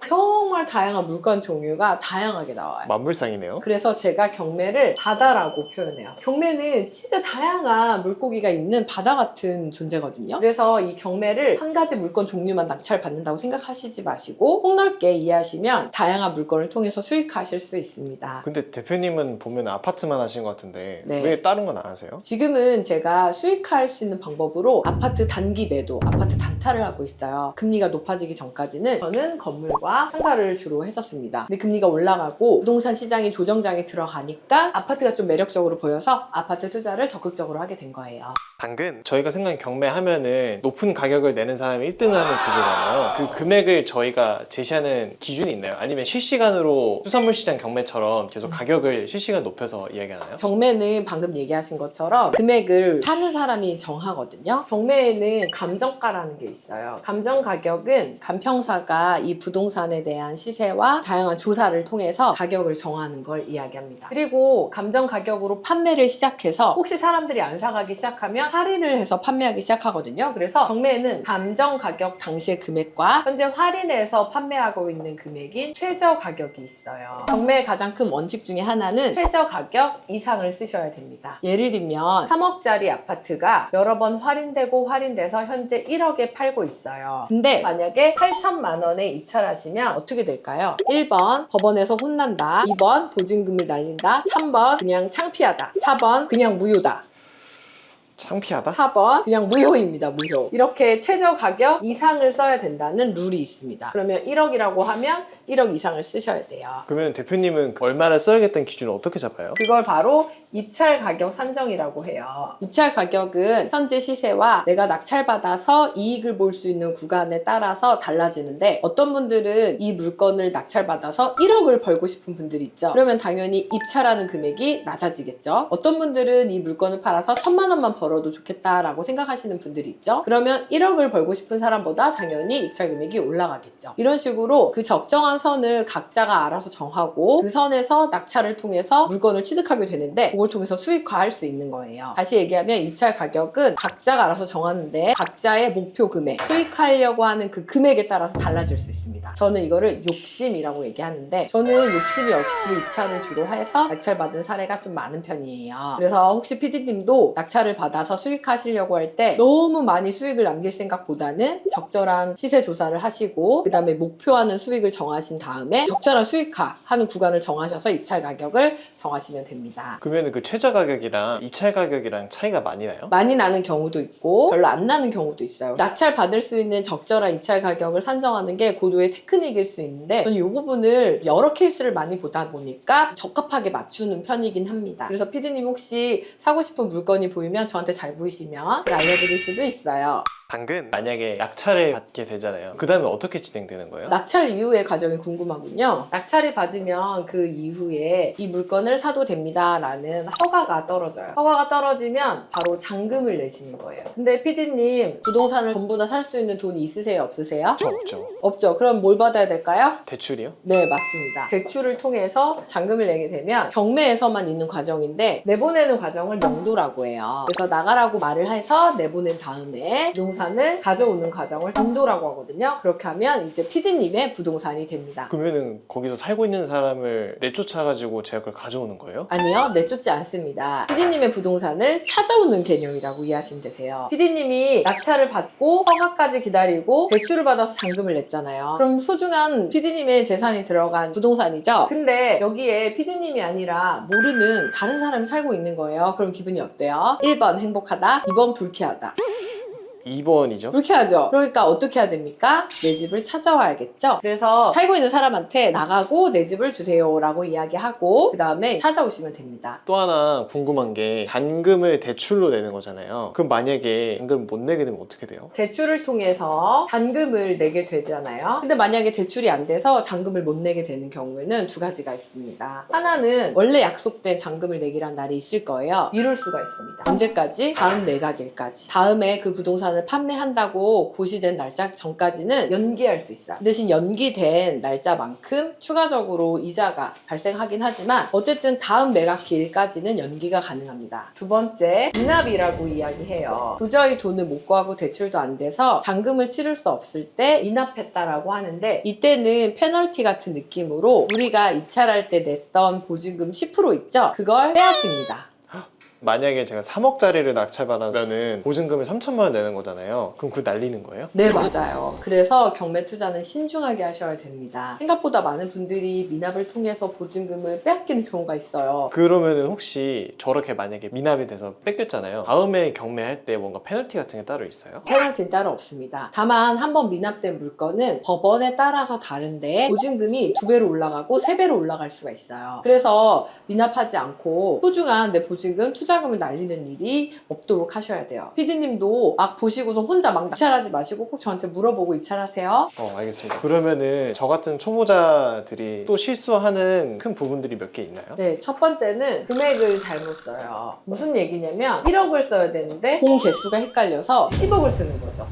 A: 정말 다양한 물건 종류가 다양하게 나와요.
E: 만물상이네요.
A: 그래서 제가 경매를 바다라고 표현해요. 경매는 진짜 다양한 물고기가 있는 바다 같은 존재거든요. 그래서 이 경매를 한 가지 물건 종류만 낙찰 받는다고 생각하시지 마시고 폭넓게 이해하시면 다양한 물건을 통해서 수익하실 수 있습니다.
E: 근데 대표님은 보면 아파트만 하신 것 같은데
A: 네.
E: 왜 다른 건 안 하세요?
A: 지금은 제가 수익할 수 있는 방법으로 아파트 단기 매도, 아파트 단타를 하고 있어요. 금리가 높아지기 전까지는 저는 건물과 상가를 주로 했었습니다. 근데 금리가 올라가고 부동산 시장이 조정장에 들어가니까 아파트가 좀 매력적으로 보여서 아파트 투자를 적극적으로 하게 된 거예요.
E: 당근 저희가 생각하는 경매하면은 높은 가격을 내는 사람이 1등을 하는 구조잖아요. 그 금액을 저희가 제시하는 기준이 있나요? 아니면 실시간으로 수산물 시장 경매처럼 계속 가격을 실시간 높여서 이야기하나요?
A: 경매는 방금 얘기하신 것처럼 금액을 사는 사람이 정하거든요. 경매에는 감정가라는 게 있어요. 감정 가격은 감평사가 이 부동산에 대한 시세와 다양한 조사를 통해서 가격을 정하는 걸 이야기합니다. 그리고 감정 가격으로 판매를 시작해서 혹시 사람들이 안 사가기 시작하면 할인을 해서 판매하기 시작하거든요. 그래서 경매에는 감정 가격 당시의 금액과 현재 할인해서 판매하고 있는 금액인 최저 가격이 있어요. 경매의 가장 큰 원칙 중에 하나는 최저 가격 이상을 쓰셔야 됩니다. 예를 들면 3억짜리 아파트가 여러 번 할인돼서 현재 1억에 팔고 있어요. 근데 만약에 8천만 원에 입찰하시면 어떻게 될까요? 1번 법원에서 혼난다, 2번 보증금을 날린다, 3번 그냥 창피하다, 4번 그냥 무효다,
E: 창피하다?
A: 4번 그냥 무효입니다. 무효. 이렇게 최저 가격 이상을 써야 된다는 룰이 있습니다. 그러면 1억이라고 하면 1억 이상을 쓰셔야 돼요.
E: 그러면 대표님은 얼마를 써야겠다는 기준을 어떻게 잡아요?
A: 그걸 바로 입찰 가격 산정이라고 해요. 입찰 가격은 현재 시세와 내가 낙찰받아서 이익을 볼 수 있는 구간에 따라서 달라지는데, 어떤 분들은 이 물건을 낙찰받아서 1억을 벌고 싶은 분들이 있죠. 그러면 당연히 입찰하는 금액이 낮아지겠죠. 어떤 분들은 이 물건을 팔아서 1,000만 원만 벌어도 좋겠다라고 생각하시는 분들이 있죠. 그러면 1억을 벌고 싶은 사람보다 당연히 입찰 금액이 올라가겠죠. 이런 식으로 그 적정한 선을 각자가 알아서 정하고 그 선에서 낙찰을 통해서 물건을 취득하게 되는데, 그걸 통해서 수익화할 수 있는 거예요. 다시 얘기하면 입찰 가격은 각자가 알아서 정하는데 각자의 목표 금액, 수익하려고 하는 그 금액에 따라서 달라질 수 있습니다. 저는 이거를 욕심이라고 얘기하는데, 저는 욕심이 없이 입찰을 주로 해서 낙찰받은 사례가 좀 많은 편이에요. 그래서 혹시 PD님도 낙찰을 받아서 수익하시려고 할 때 너무 많이 수익을 남길 생각보다는 적절한 시세 조사를 하시고 그 다음에 목표하는 수익을 정하신 다음에 적절한 수익화하는 구간을 정하셔서 입찰 가격을 정하시면 됩니다.
E: 그러면 그 최저 가격이랑 입찰 가격이랑 차이가 많이 나요?
A: 많이 나는 경우도 있고 별로 안 나는 경우도 있어요. 낙찰 받을 수 있는 적절한 입찰 가격을 산정하는 게 고도의 테크닉일 수 있는데, 저는 이 부분을 여러 케이스를 많이 보다 보니까 적합하게 맞추는 편이긴 합니다. 그래서 PD님 혹시 사고 싶은 물건이 보이면 저한테 잘 보이시면 제가 알려드릴 수도 있어요.
E: 당근 만약에 낙찰을 받게 되잖아요. 그 다음에 어떻게 진행되는 거예요?
A: 낙찰 이후의 과정이 궁금하군요. 낙찰을 받으면 그 이후에 이 물건을 사도 됩니다 라는 허가가 떨어져요. 허가가 떨어지면 바로 잔금을 내시는 거예요. 근데 PD님 부동산을 전부 다 살 수 있는 돈이 있으세요? 없으세요?
E: 저 없죠.
A: 없죠. 그럼 뭘 받아야 될까요?
E: 대출이요?
A: 네, 맞습니다. 대출을 통해서 잔금을 내게 되면 경매에서만 있는 과정인데, 내보내는 과정을 명도라고 해요. 그래서 나가라고 말을 해서 내보낸 다음에 부동산을 가져오는 과정을 인도라고 하거든요. 그렇게 하면 이제 PD님의 부동산이 됩니다.
E: 그러면은 거기서 살고 있는 사람을 내쫓아가지고 제가 그걸 가져오는 거예요?
A: 아니요, 내쫓지 않습니다. PD님의 부동산을 찾아오는 개념이라고 이해하시면 되세요. PD님이 낙찰을 받고 허가까지 기다리고 대출을 받아서 잔금을 냈잖아요. 그럼 소중한 PD님의 재산이 들어간 부동산이죠? 근데 여기에 PD님이 아니라 모르는 다른 사람이 살고 있는 거예요. 그럼 기분이 어때요? 1번 행복하다, 2번 불쾌하다.
E: 2번이죠.
A: 그렇게 하죠. 그러니까 어떻게 해야 됩니까? 내 집을 찾아와야겠죠. 그래서 살고 있는 사람한테 나가고 내 집을 주세요라고 이야기하고 그 다음에 찾아오시면 됩니다.
E: 또 하나 궁금한 게 잔금을 대출로 내는 거잖아요. 그럼 만약에 잔금을 못 내게 되면 어떻게 돼요?
A: 대출을 통해서 잔금을 내게 되잖아요. 근데 만약에 대출이 안 돼서 잔금을 못 내게 되는 경우에는 두 가지가 있습니다. 하나는 원래 약속된 잔금을 내기란 날이 있을 거예요. 미룰 수가 있습니다. 언제까지? 다음 매각일까지. 다음에 그 부동산을 판매한다고 고시된 날짜 전까지는 연기할 수 있어요. 대신 연기된 날짜만큼 추가적으로 이자가 발생하긴 하지만 어쨌든 다음 매각일까지는 연기가 가능합니다. 두 번째, 미납이라고 이야기해요. 도저히 돈을 못 구하고 대출도 안 돼서 잔금을 치를 수 없을 때 미납했다라고 하는데 이때는 페널티 같은 느낌으로 우리가 입찰할 때 냈던 보증금 10% 있죠? 그걸 빼야 됩니다.
E: 만약에 제가 3억짜리를 낙찰받으면은 보증금을 3천만 원 내는 거잖아요. 그럼 그거 날리는 거예요?
A: 네, 맞아요. 그래서 경매 투자는 신중하게 하셔야 됩니다. 생각보다 많은 분들이 미납을 통해서 보증금을 빼앗기는 경우가 있어요.
E: 그러면은 혹시 저렇게 만약에 미납이 돼서 뺏겼잖아요. 다음에 경매할 때 뭔가 페널티 같은 게 따로 있어요?
A: 페널티는 따로 없습니다. 다만 한번 미납된 물건은 법원에 따라서 다른데 보증금이 2배로 올라가고 3배로 올라갈 수가 있어요. 그래서 미납하지 않고 소중한 내 보증금, 투자금을 날리는 일이 없도록 하셔야 돼요. 피디님도 막 보시고서 혼자 막 입찰하지 마시고 꼭 저한테 물어보고 입찰하세요.
E: 알겠습니다. 그러면은 저 같은 초보자들이 또 실수하는 큰 부분들이 몇 개 있나요?
A: 네, 첫 번째는 금액을 잘못 써요. 무슨 얘기냐면 1억을 써야 되는데 공 개수가 헷갈려서 10억을 쓰는 거죠.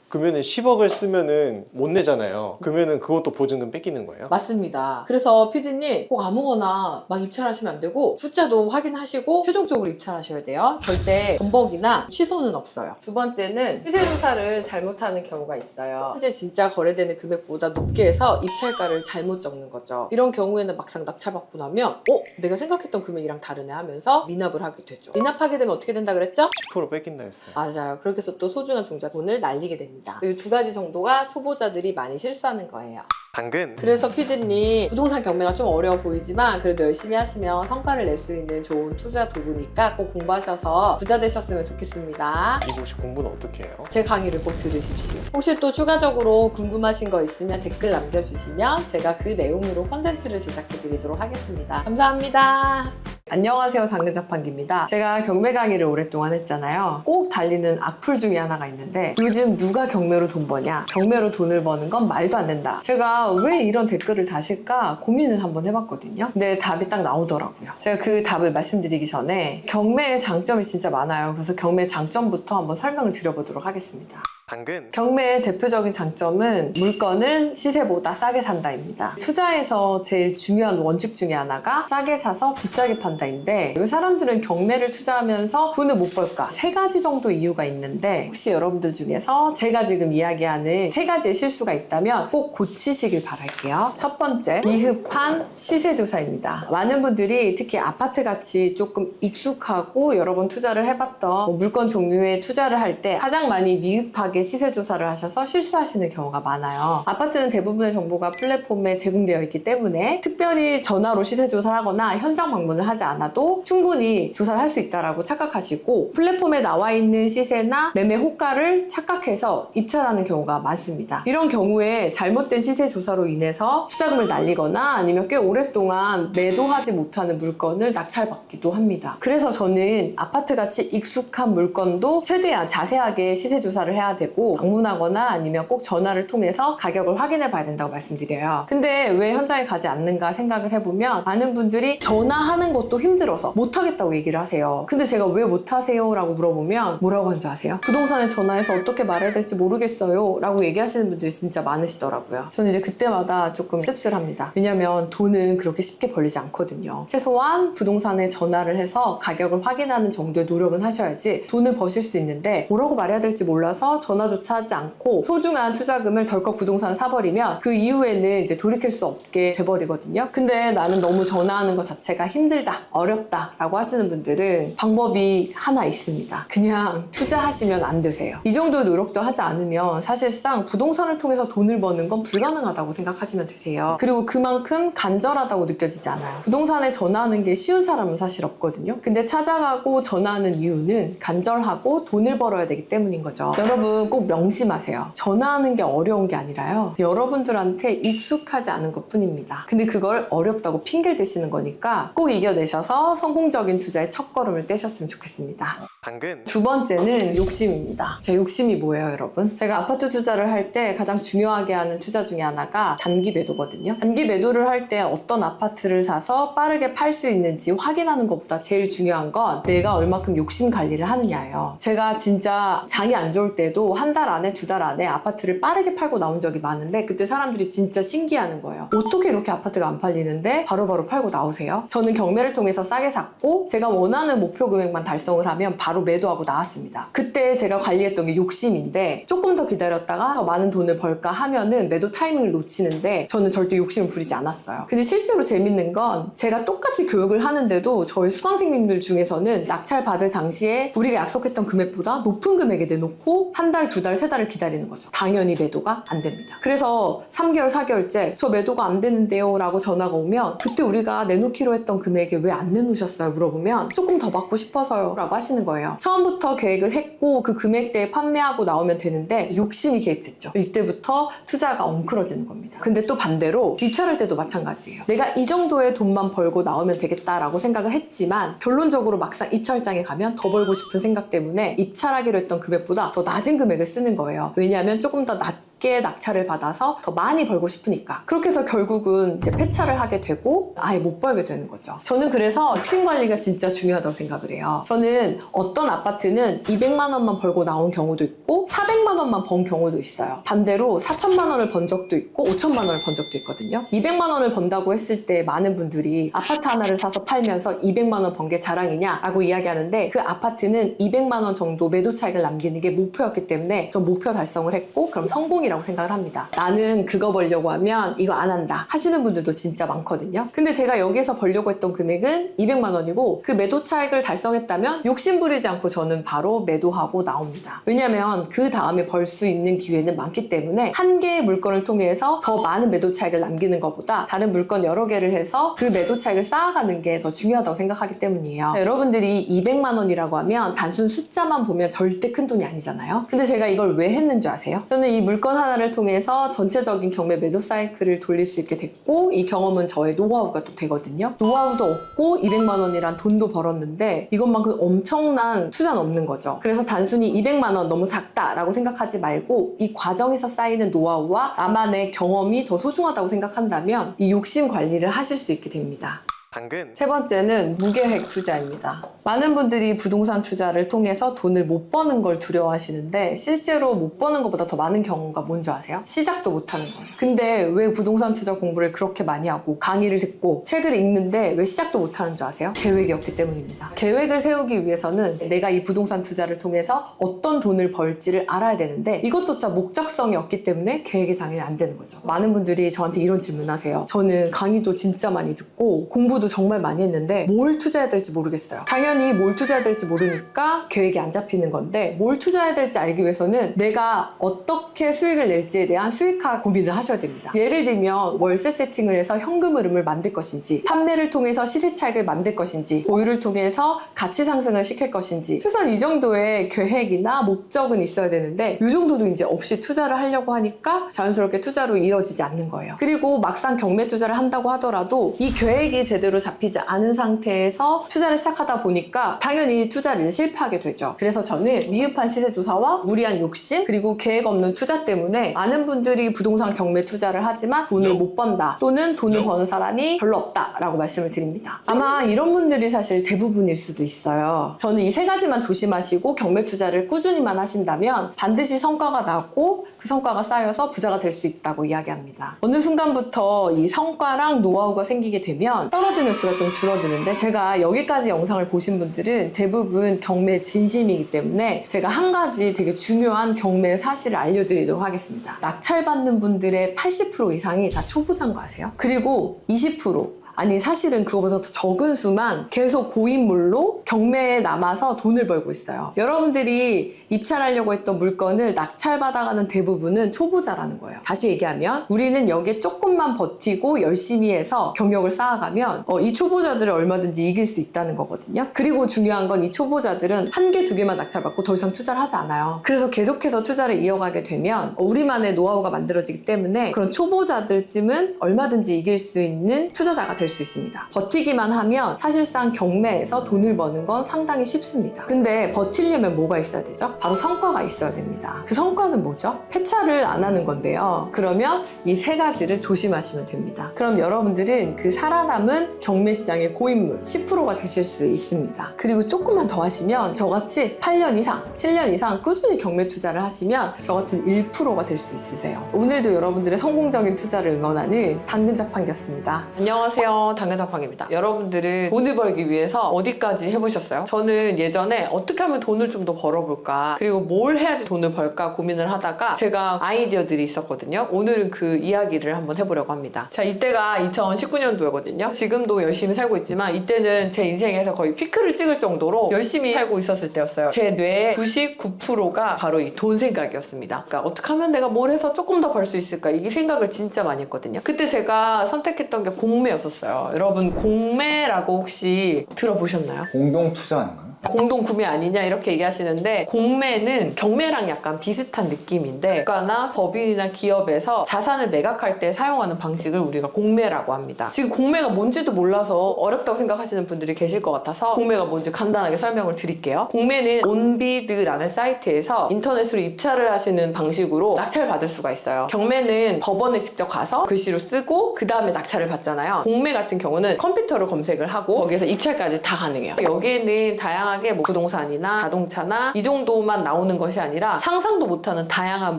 E: 그러면은 10억을 쓰면은 못 내잖아요. 그러면은 그것도 보증금 뺏기는 거예요?
A: 맞습니다. 그래서 피디님 꼭 아무거나 막 입찰하시면 안 되고 숫자도 확인하시고 최종적으로 입찰하셔야 돼요. 절대 번복이나 취소는 없어요. 두 번째는 시세조사를 잘못하는 경우가 있어요. 현재 진짜 거래되는 금액보다 높게 해서 입찰가를 잘못 적는 거죠. 이런 경우에는 막상 낙찰받고 나면 내가 생각했던 금액이랑 다르네 하면서 미납을 하게 되죠. 미납하게 되면 어떻게 된다 그랬죠?
E: 10% 뺏긴다 했어요.
A: 맞아요. 그렇게 해서 또 소중한 종자 돈을 날리게 됩니다. 이 두 가지 정도가 초보자들이 많이 실수하는 거예요.
E: 당근!
A: 그래서 피디님 부동산 경매가 좀 어려워 보이지만 그래도 열심히 하시면 성과를 낼 수 있는 좋은 투자 도구니까 꼭 공부하셔서 부자 되셨으면 좋겠습니다.
E: 이거 혹시 공부는 어떻게 해요?
A: 제 강의를 꼭 들으십시오. 혹시 또 추가적으로 궁금하신 거 있으면 댓글 남겨주시면 제가 그 내용으로 콘텐츠를 제작해 드리도록 하겠습니다. 감사합니다. 안녕하세요, 장근자판기입니다. 제가 경매 강의를 오랫동안 했잖아요. 꼭 달리는 악플 중에 하나가 있는데 요즘 누가 경매로 돈 버냐? 경매로 돈을 버는 건 말도 안 된다. 제가 왜 이런 댓글을 다실까 고민을 한번 해봤거든요. 근데 답이 딱 나오더라고요. 제가 그 답을 말씀드리기 전에 경매의 장점이 진짜 많아요. 그래서 경매 장점부터 한번 설명을 드려보도록 하겠습니다.
E: 당근!
A: 경매의 대표적인 장점은 물건을 시세보다 싸게 산다입니다. 투자에서 제일 중요한 원칙 중에 하나가 싸게 사서 비싸게 판다인데 왜 사람들은 경매를 투자하면서 돈을 못 벌까? 3가지 정도 이유가 있는데 혹시 여러분들 중에서 제가 지금 이야기하는 3가지의 실수가 있다면 꼭 고치시길 바랄게요. 첫 번째, 미흡한 시세조사입니다. 많은 분들이 특히 아파트같이 조금 익숙하고 여러 번 투자를 해봤던 물건 종류에 투자를 할 때 가장 많이 미흡하게 시세 조사를 하셔서 실수하시는 경우가 많아요. 아파트는 대부분의 정보가 플랫폼에 제공되어 있기 때문에 특별히 전화로 시세 조사를 하거나 현장 방문을 하지 않아도 충분히 조사를 할 수 있다고 착각하시고 플랫폼에 나와 있는 시세나 매매 호가를 착각해서 입찰하는 경우가 많습니다. 이런 경우에 잘못된 시세 조사로 인해서 투자금을 날리거나 아니면 꽤 오랫동안 매도하지 못하는 물건을 낙찰받기도 합니다. 그래서 저는 아파트같이 익숙한 물건도 최대한 자세하게 시세 조사를 해야 되고 방문하거나 아니면 꼭 전화를 통해서 가격을 확인해 봐야 된다고 말씀드려요. 근데 왜 현장에 가지 않는가 생각을 해보면 많은 분들이 전화하는 것도 힘들어서 못하겠다고 얘기를 하세요. 근데 제가 왜 못하세요? 라고 물어보면 뭐라고 하는지 아세요? 부동산에 전화해서 어떻게 말해야 될지 모르겠어요 라고 얘기하시는 분들이 진짜 많으시더라고요. 저는 이제 그때마다 조금 씁쓸합니다. 왜냐면 돈은 그렇게 쉽게 벌리지 않거든요. 최소한 부동산에 전화를 해서 가격을 확인하는 정도의 노력은 하셔야지 돈을 버실 수 있는데 뭐라고 말해야 될지 몰라서 전화 전화조차 하지 않고 소중한 투자금을 덜컥 부동산을 사버리면 그 이후에는 이제 돌이킬 수 없게 돼버리거든요. 근데 나는 너무 전화하는 것 자체가 힘들다, 어렵다 라고 하시는 분들은 방법이 하나 있습니다. 그냥 투자하시면 안 되세요. 이 정도 노력도 하지 않으면 사실상 부동산을 통해서 돈을 버는 건 불가능하다고 생각하시면 되세요. 그리고 그만큼 간절하다고 느껴지지 않아요. 부동산에 전화하는 게 쉬운 사람은 사실 없거든요. 근데 찾아가고 전화하는 이유는 간절하고 돈을 벌어야 되기 때문인 거죠. 여러분 꼭 명심하세요. 전화하는 게 어려운 게 아니라요, 여러분들한테 익숙하지 않은 것 뿐입니다. 근데 그걸 어렵다고 핑계를 대시는 거니까 꼭 이겨내셔서 성공적인 투자의 첫걸음을 떼셨으면 좋겠습니다.
E: 당근.
A: 두 번째는 욕심입니다. 제 욕심이 뭐예요, 여러분? 제가 아파트 투자를 할 때 가장 중요하게 하는 투자 중에 하나가 단기 매도거든요. 단기 매도를 할 때 어떤 아파트를 사서 빠르게 팔 수 있는지 확인하는 것보다 제일 중요한 건 내가 얼마큼 욕심 관리를 하느냐예요. 제가 진짜 장이 안 좋을 때도 한 달 안에, 두 달 안에 아파트를 빠르게 팔고 나온 적이 많은데 그때 사람들이 진짜 신기해하는 거예요. 어떻게 이렇게 아파트가 안 팔리는데 바로바로 팔고 나오세요? 저는 경매를 통해서 싸게 샀고 제가 원하는 목표 금액만 달성을 하면 바로 매도하고 나왔습니다. 그때 제가 관리했던 게 욕심인데 조금 더 기다렸다가 더 많은 돈을 벌까 하면은 매도 타이밍을 놓치는데 저는 절대 욕심을 부리지 않았어요. 근데 실제로 재밌는 건 제가 똑같이 교육을 하는데도 저희 수강생님들 중에서는 낙찰 받을 당시에 우리가 약속했던 금액보다 높은 금액에 내놓고 한 달, 두 달, 세 달을 기다리는 거죠. 당연히 매도가 안 됩니다. 그래서 3개월, 4개월째 저 매도가 안 되는데요 라고 전화가 오면 그때 우리가 내놓기로 했던 금액에 왜 안 내놓으셨어요? 물어보면 조금 더 받고 싶어서요 라고 하시는 거예요. 처음부터 계획을 했고 그 금액대에 판매하고 나오면 되는데 욕심이 개입됐죠. 이때부터 투자가 엉클어지는 겁니다. 근데 또 반대로 입찰할 때도 마찬가지예요. 내가 이 정도의 돈만 벌고 나오면 되겠다라고 생각을 했지만 결론적으로 막상 입찰장에 가면 더 벌고 싶은 생각 때문에 입찰하기로 했던 금액보다 더 낮은 금액을 쓰는 거예요. 왜냐하면 조금 더 낮게 낙찰을 받아서 더 많이 벌고 싶으니까. 그렇게 해서 결국은 이제 폐차를 하게 되고 아예 못 벌게 되는 거죠. 저는 그래서 욕심 관리가 진짜 중요하다고 생각을 해요. 저는 어떤 아파트는 200만 원만 벌고 나온 경우도 있고 400만 원만 번 경우도 있어요. 반대로 4천만 원을 번 적도 있고 5천만 원을 번 적도 있거든요. 200만 원을 번다고 했을 때 많은 분들이 아파트 하나를 사서 팔면서 200만 원 번 게 자랑이냐라고 이야기하는데 그 아파트는 200만 원 정도 매도 차익을 남기는 게 목표였기 때문에 전 목표 달성을 했고 그럼 성공이라고 생각을 합니다. 나는 그거 벌려고 하면 이거 안 한다 하시는 분들도 진짜 많거든요. 근데 제가 여기에서 벌려고 했던 금액은 200만 원이고 그 매도 차익을 달성했다면 욕심 부리지 않고 저는 바로 매도하고 나옵니다. 왜냐면 그 다음에 벌 수 있는 기회는 많기 때문에 한 개의 물건을 통해서 더 많은 매도 차익을 남기는 것보다 다른 물건 여러 개를 해서 그 매도 차익을 쌓아가는 게 더 중요하다고 생각하기 때문이에요. 여러분들이 200만 원이라고 하면 단순 숫자만 보면 절대 큰 돈이 아니잖아요. 근데 제가 이걸 왜 했는지 아세요? 저는 이 물건 하나를 통해서 전체적인 경매 매도 사이클을 돌릴 수 있게 됐고 이 경험은 저의 노하우가 또 되거든요. 노하우도 없고 200만 원이란 돈도 벌었는데 이것만큼 엄청난 투자는 없는 거죠. 그래서 단순히 200만 원 너무 작다라고 생각하지 말고 이 과정에서 쌓이는 노하우와 나만의 경험이 더 소중하다고 생각한다면 이 욕심 관리를 하실 수 있게 됩니다.
E: 당근.
A: 세 번째는 무계획 투자입니다. 많은 분들이 부동산 투자를 통해서 돈을 못 버는 걸 두려워하시는데 실제로 못 버는 것보다 더 많은 경우가 뭔지 아세요? 시작도 못 하는 거예요. 근데 왜 부동산 투자 공부를 그렇게 많이 하고 강의를 듣고 책을 읽는데 왜 시작도 못 하는 줄 아세요? 계획이 없기 때문입니다. 계획을 세우기 위해서는 내가 이 부동산 투자를 통해서 어떤 돈을 벌지를 알아야 되는데 이것조차 목적성이 없기 때문에 계획이 당연히 안 되는 거죠. 많은 분들이 저한테 이런 질문하세요. 저는 강의도 진짜 많이 듣고 공부도 정말 많이 했는데 뭘 투자해야 될지 모르겠어요. 당연히 뭘 투자해야 될지 모르니까 계획이 안 잡히는 건데 뭘 투자해야 될지 알기 위해서는 내가 어떻게 수익을 낼지에 대한 수익화 고민을 하셔야 됩니다. 예를 들면 월세 세팅을 해서 현금 흐름을 만들 것인지 판매를 통해서 시세 차익을 만들 것인지 보유를 통해서 가치 상승을 시킬 것인지 최소한 이 정도의 계획이나 목적은 있어야 되는데 이 정도도 이제 없이 투자를 하려고 하니까 자연스럽게 투자로 이뤄지지 않는 거예요. 그리고 막상 경매 투자를 한다고 하더라도 이 계획이 제대로 잡히지 않은 상태에서 투자를 시작하다 보니까 당연히 투자를 이제 실패하게 되죠. 그래서 저는 미흡한 시세 조사와 무리한 욕심 그리고 계획 없는 투자 때문에 많은 분들이 부동산 경매 투자를 하지만 돈을 못 번다 또는 돈을 버는 사람이 별로 없다라고 말씀을 드립니다. 아마 이런 분들이 사실 대부분일 수도 있어요. 저는 이 세 가지만 조심하시고 경매 투자를 꾸준히만 하신다면 반드시 성과가 나고 그 성과가 쌓여서 부자가 될 수 있다고 이야기합니다. 어느 순간부터 이 성과랑 노하우가 생기게 되면 떨어지는 해주는 수가 좀 줄어드는데, 제가 여기까지 영상을 보신 분들은 대부분 경매 진심이기 때문에 제가 한 가지 되게 중요한 경매 사실을 알려드리도록 하겠습니다. 낙찰받는 분들의 80% 이상이 다 초보자인 거 아세요? 그리고 20%, 아니 사실은 그거보다 더 적은 수만 계속 고인물로 경매에 남아서 돈을 벌고 있어요. 여러분들이 입찰하려고 했던 물건을 낙찰받아가는 대부분은 초보자라는 거예요. 다시 얘기하면 우리는 여기에 조금만 버티고 열심히 해서 경력을 쌓아가면 이 초보자들을 얼마든지 이길 수 있다는 거거든요. 그리고 중요한 건 이 초보자들은 한 개, 두 개만 낙찰받고 더 이상 투자를 하지 않아요. 그래서 계속해서 투자를 이어가게 되면 우리만의 노하우가 만들어지기 때문에 그런 초보자들쯤은 얼마든지 이길 수 있는 투자자가 될 수 있습니다. 버티기만 하면 사실상 경매에서 돈을 버는 건 상당히 쉽습니다. 근데 버티려면 뭐가 있어야 되죠? 바로 성과가 있어야 됩니다. 그 성과는 뭐죠? 폐차를 안 하는 건데요. 그러면 이 세 가지를 조심하시면 됩니다. 그럼 여러분들은 그 살아남은 경매 시장의 고인물 10%가 되실 수 있습니다. 그리고 조금만 더 하시면 저같이 8년 이상, 7년 이상 꾸준히 경매 투자를 하시면 저 같은 1%가 될 수 있으세요. 오늘도 여러분들의 성공적인 투자를 응원하는 당근자판기였습니다. 안녕하세요. 당근자판기입니다. 여러분들은 돈을 벌기 위해서 어디까지 해보셨어요? 저는 예전에 어떻게 하면 돈을 좀 더 벌어볼까, 그리고 뭘 해야지 돈을 벌까 고민을 하다가 제가 아이디어들이 있었거든요. 오늘은 그 이야기를 한번 해보려고 합니다. 자, 이때가 2019년도였거든요. 지금도 열심히 살고 있지만 이때는 제 인생에서 거의 피크를 찍을 정도로 열심히 살고 있었을 때였어요. 제 뇌의 99%가 바로 이 돈 생각이었습니다. 그러니까 어떻게 하면 내가 뭘 해서 조금 더 벌 수 있을까, 이 생각을 진짜 많이 했거든요. 그때 제가 선택했던 게 공매였었어요. 여러분, 공매라고 혹시 들어보셨나요?
C: 공동 투자 아닌가요?
A: 공동 구매 아니냐 이렇게 얘기하시는데, 공매는 경매랑 약간 비슷한 느낌인데 국가나 법인이나 기업에서 자산을 매각할 때 사용하는 방식을 우리가 공매라고 합니다. 지금 공매가 뭔지도 몰라서 어렵다고 생각하시는 분들이 계실 것 같아서 공매가 뭔지 간단하게 설명을 드릴게요. 공매는 온비드라는 사이트에서 인터넷으로 입찰을 하시는 방식으로 낙찰을 받을 수가 있어요. 경매는 법원에 직접 가서 글씨로 쓰고 그 다음에 낙찰을 받잖아요. 공매 같은 경우는 컴퓨터로 검색을 하고 거기에서 입찰까지 다 가능해요. 여기에는 다양하게 뭐 부동산이나 자동차나 이 정도만 나오는 것이 아니라 상상도 못하는 다양한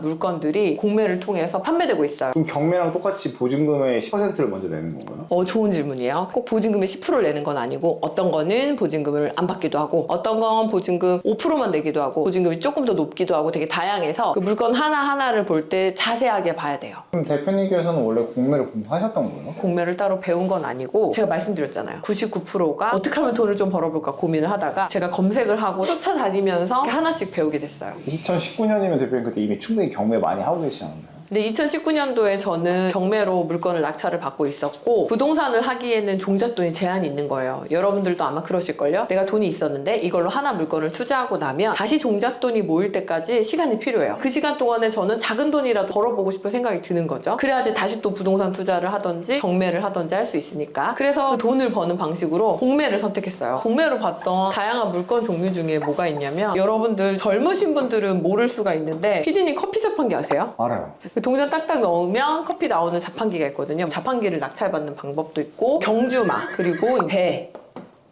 A: 물건들이 공매를 통해서 판매되고 있어요.
C: 그럼 경매랑 똑같이 보증금의 10%를 먼저 내는 건가요?
A: 좋은 질문이에요. 꼭 보증금의 10%를 내는 건 아니고, 어떤 거는 보증금을 안 받기도 하고, 어떤 건 보증금 5%만 내기도 하고, 보증금이 조금 더 높기도 하고, 되게 다양해서 그 물건 하나하나를 볼 때 자세하게 봐야 돼요.
C: 그럼 대표님께서는 원래 공매를 공부하셨던 거예요?
A: 공매를 따로 배운 건 아니고, 제가 말씀드렸잖아요. 99%가 어떻게 하면 돈을 좀 벌어볼까 고민을 하다가 제가 검색을 하고 쫓아다니면서 이렇게 하나씩 배우게 됐어요.
C: 2019년이면 대표님 그때 이미 충분히 경매 많이 하고 계시지 않았나요?
A: 근데 2019년도에 저는 경매로 물건을 낙찰을 받고 있었고, 부동산을 하기에는 종잣돈이 제한이 있는 거예요. 여러분들도 아마 그러실걸요? 내가 돈이 있었는데 이걸로 하나 물건을 투자하고 나면 다시 종잣돈이 모일 때까지 시간이 필요해요. 그 시간 동안에 저는 작은 돈이라도 벌어보고 싶은 생각이 드는 거죠. 그래야지 다시 또 부동산 투자를 하든지 경매를 하든지 할 수 있으니까. 그래서 그 돈을 버는 방식으로 공매를 선택했어요. 공매로 봤던 다양한 물건 종류 중에 뭐가 있냐면, 여러분들 젊으신 분들은 모를 수가 있는데 피디님 커피 자판기 아세요?
C: 알아요.
A: 그 동전 딱딱 넣으면 커피 나오는 자판기가 있거든요. 자판기를 낙찰받는 방법도 있고, 경주마, 그리고 배,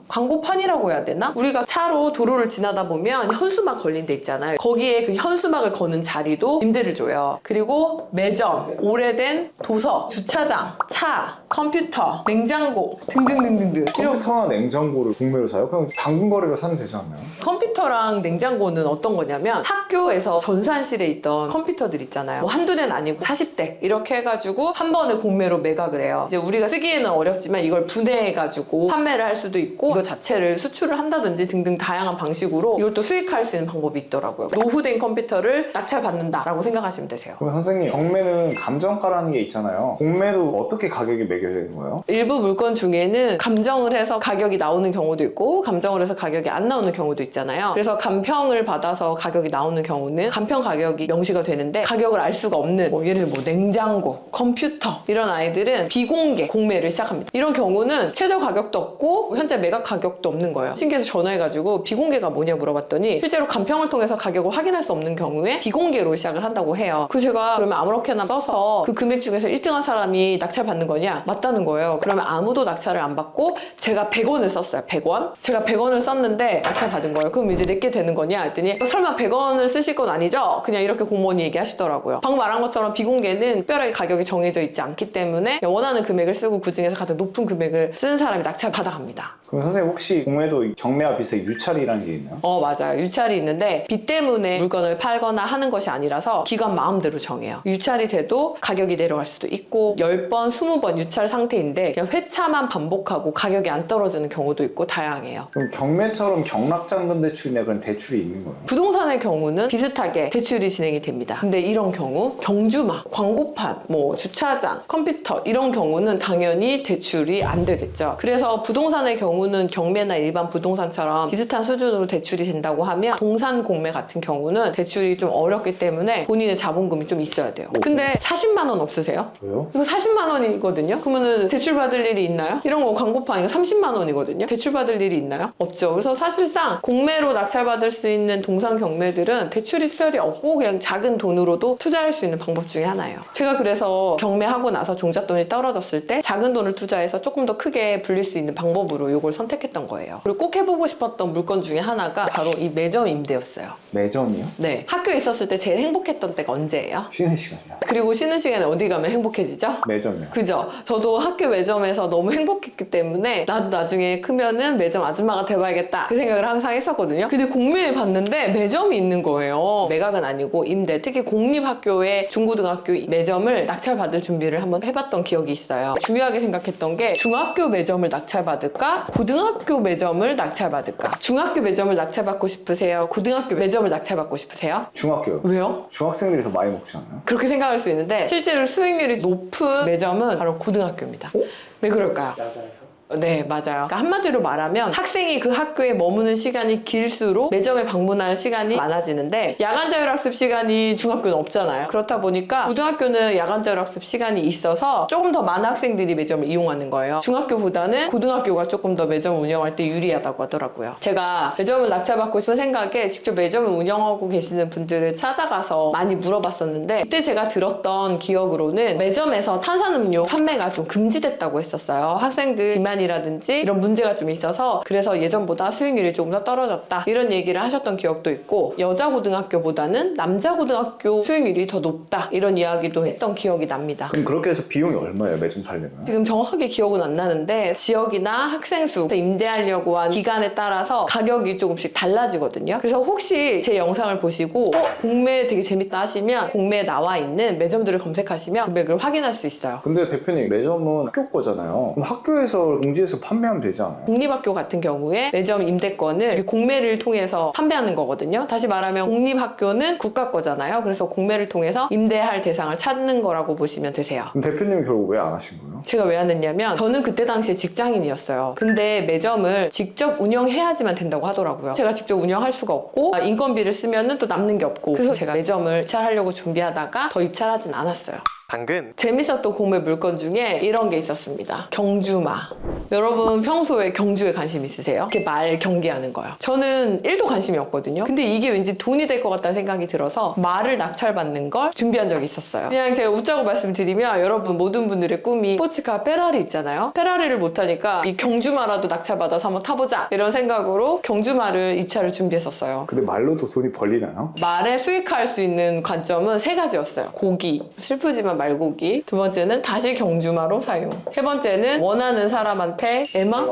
A: 광고판이라고 해야 되나? 우리가 차로 도로를 지나다 보면 현수막 걸린 데 있잖아요. 거기에 그 현수막을 거는 자리도 임대를 줘요. 그리고 매점, 오래된 도서, 주차장, 차, 컴퓨터, 냉장고 등등등등등.
C: 컴퓨터나 냉장고를 공매로 사요? 그냥 당근거래로 사면 되지 않나요?
A: 컴퓨터랑 냉장고는 어떤 거냐면, 학교에서 전산실에 있던 컴퓨터들 있잖아요. 뭐 한두 대는 아니고 40대 이렇게 해가지고 한 번에 공매로 매각을 해요. 이제 우리가 쓰기에는 어렵지만 이걸 분해해가지고 판매를 할 수도 있고, 이거 자체를 수출을 한다든지 등등 다양한 방식으로 이걸 또 수익할 수 있는 방법이 있더라고요. 노후된 컴퓨터를 낙찰받는다라고 생각하시면 되세요.
C: 그럼 선생님, 경매는 감정가라는 게 있잖아요. 공매도 어떻게 가격이 매겨지는 거예요?
A: 일부 물건 중에는 감정을 해서 가격이 나오는 경우도 있고, 감정을 해서 가격이 안 나오는 경우도 있잖아요. 그래서 간평을 받아서 가격이 나오는 경우는 간평 가격이 명시가 되는데, 가격을 알 수가 없는 예를 들어 냉장고, 컴퓨터 이런 아이들은 비공개 공매를 시작합니다. 이런 경우는 최저 가격도 없고 현재 매각 가격도 없는 거예요. 신기해서 전화해가지고 비공개가 뭐냐 물어봤더니, 실제로 간평을 통해서 가격을 확인할 수 없는 경우에 비공개로 시작을 한다고 해요. 그래서 제가 그러면 아무렇게나 써서 그 금액 중에서 1등한 사람이 낙찰받는 거냐? 맞다는 거예요. 그러면 아무도 낙찰을 안 받고 제가 100원을 썼어요. 100원? 제가 100원을 썼는데 낙찰 받은 거예요. 그럼 이제 내게 되는 거냐 했더니 설마 100원을 쓰실 건 아니죠? 그냥 이렇게 공무원이 얘기하시더라고요. 방금 말한 것처럼 비공개는 특별하게 가격이 정해져 있지 않기 때문에 원하는 금액을 쓰고 그 중에서 가장 높은 금액을 쓰는 사람이 낙찰 받아갑니다.
C: 그럼 선생님 혹시 공매도 경매와 비슷하게 유찰이라는 게 있나요?
A: 맞아요. 유찰이 있는데 빚 때문에 물건을 팔거나 하는 것이 아니라서 기관 마음대로 정해요. 유찰이 돼도 가격이 내려갈 수도 있고 10번, 20번 유찰 상태인데 그냥 회차만 반복하고 가격이 안 떨어지는 경우도 있고 다양해요.
C: 그럼 경매처럼 경락잔금 대출이나 그런 대출이 있는 거예요?
A: 부동산의 경우는 비슷하게 대출이 진행이 됩니다. 근데 이런 경우 경주막, 광고판, 주차장, 컴퓨터 이런 경우는 당연히 대출이 안 되겠죠. 그래서 부동산의 경우는 경매나 일반 부동산처럼 비슷한 수준으로 대출이 된다고 하면 동산 공매 같은 경우는 대출이 좀 어렵기 때문에 본인의 자본금이 좀 있어야 돼요. 근데 40만 원 없으세요?
C: 왜요?
A: 이거 40만 원이거든요? 그러면은 대출 받을 일이 있나요? 이런 거 광고판 이거 30만 원이거든요? 대출 받을 일이 있나요? 없죠. 그래서 사실상 공매로 낙찰받을 수 있는 동산 경매들은 대출이 특별히 없고 그냥 작은 돈으로도 투자할 수 있는 방법 중에 하나예요. 제가 그래서 경매하고 나서 종잣돈이 떨어졌을 때 작은 돈을 투자해서 조금 더 크게 불릴 수 있는 방법으로 이걸 선택했던 거예요. 그리고 꼭 해보고 싶었던 물건 중에 하나가 바로 이 매점 임대였어요.
C: 매점이요?
A: 네. 학교에 있었을 때 제일 행복했던 때가 언제예요?
C: 쉬는 시간이요?
A: 그리고 쉬는 시간에 어디 가면 행복해지죠?
C: 매점이요.
A: 그죠? 저도 학교 매점에서 너무 행복했기 때문에 나도 나중에 크면은 매점 아줌마가 돼봐야겠다 그 생각을 항상 했었거든요. 근데 공매에 봤는데 매점이 있는 거예요. 매각은 아니고 임대. 특히 공립학교의 중고등학교 매점을 낙찰받을 준비를 한번 해봤던 기억이 있어요. 중요하게 생각했던 게 중학교 매점을 낙찰받을까? 고등학교 매점을 낙찰받을까? 중학교 매점을 낙찰받고 싶으세요? 고등학교 매점을 낙찰받고 싶으세요?
C: 중학교요.
A: 왜요?
C: 중학생들이 더 많이 먹지 않아요?
A: 그렇게 생각할 수 있는데 실제로 수익률이 높은 매점은 바로 고등학교입니다. 왜 그럴까요?
B: 야자에서?
A: 네, 맞아요. 그러니까 한마디로 말하면 학생이 그 학교에 머무는 시간이 길수록 매점에 방문할 시간이 많아지는데 야간 자율학습 시간이 중학교는 없잖아요. 그렇다 보니까 고등학교는 야간 자율학습 시간이 있어서 조금 더 많은 학생들이 매점을 이용하는 거예요. 중학교보다는 고등학교가 조금 더 매점을 운영할 때 유리하다고 하더라고요. 제가 매점을 낙찰받고 싶은 생각에 직접 매점을 운영하고 계시는 분들을 찾아가서 많이 물어봤었는데 그때 제가 들었던 기억으로는 매점에서 탄산음료 판매가 좀 금지됐다고 했었어요. 학생들 비만이 이라든지 이런 문제가 좀 있어서 그래서 예전보다 수익률이 조금 더 떨어졌다 이런 얘기를 하셨던 기억도 있고 여자 고등학교보다는 남자 고등학교 수익률이 더 높다 이런 이야기도 했던 기억이 납니다.
C: 그럼 그렇게 해서 비용이 얼마예요? 매점 살려면?
A: 지금 정확하게 기억은 안 나는데 지역이나 학생 수 임대하려고 한 기간에 따라서 가격이 조금씩 달라지거든요. 그래서 혹시 제 영상을 보시고 공매 되게 재밌다 하시면 공매에 나와 있는 매점들을 검색하시면 금액을 확인할 수 있어요.
C: 근데 대표님 매점은 학교 거잖아요. 그럼 학교에서 공지해서 판매하면 되지 않아요?
A: 공립학교 같은 경우에 매점 임대권을 공매를 통해서 판매하는 거거든요. 다시 말하면 공립학교는 국가 거잖아요. 그래서 공매를 통해서 임대할 대상을 찾는 거라고 보시면 되세요.
C: 그럼 대표님이 결국 왜 안 하신 거예요?
A: 제가 왜 안 했냐면 저는 그때 당시에 직장인이었어요. 근데 매점을 직접 운영해야지만 된다고 하더라고요. 제가 직접 운영할 수가 없고 인건비를 쓰면은 또 남는 게 없고 그래서 제가 매점을 입찰하려고 준비하다가 더 입찰하진 않았어요.
E: 당근.
A: 재밌었던 공매 물건 중에 이런 게 있었습니다. 경주마. 여러분 평소에 경주에 관심 있으세요? 이렇게 말 경기하는 거요. 저는 1도 관심이 없거든요. 근데 이게 왠지 돈이 될 것 같다는 생각이 들어서 말을 낙찰받는 걸 준비한 적이 있었어요. 그냥 제가 웃자고 말씀드리면 여러분 모든 분들의 꿈이 스포츠카 페라리 있잖아요. 페라리를 못하니까 이 경주마라도 낙찰받아서 한번 타보자 이런 생각으로 경주마를 입찰을 준비했었어요.
C: 근데 말로도 돈이 벌리나요?
A: 말에 수익화할 수 있는 관점은 3가지였어요. 고기, 슬프지만 말고기. 두 번째는 다시 경주마로 사용. 세 번째는 원하는 사람한테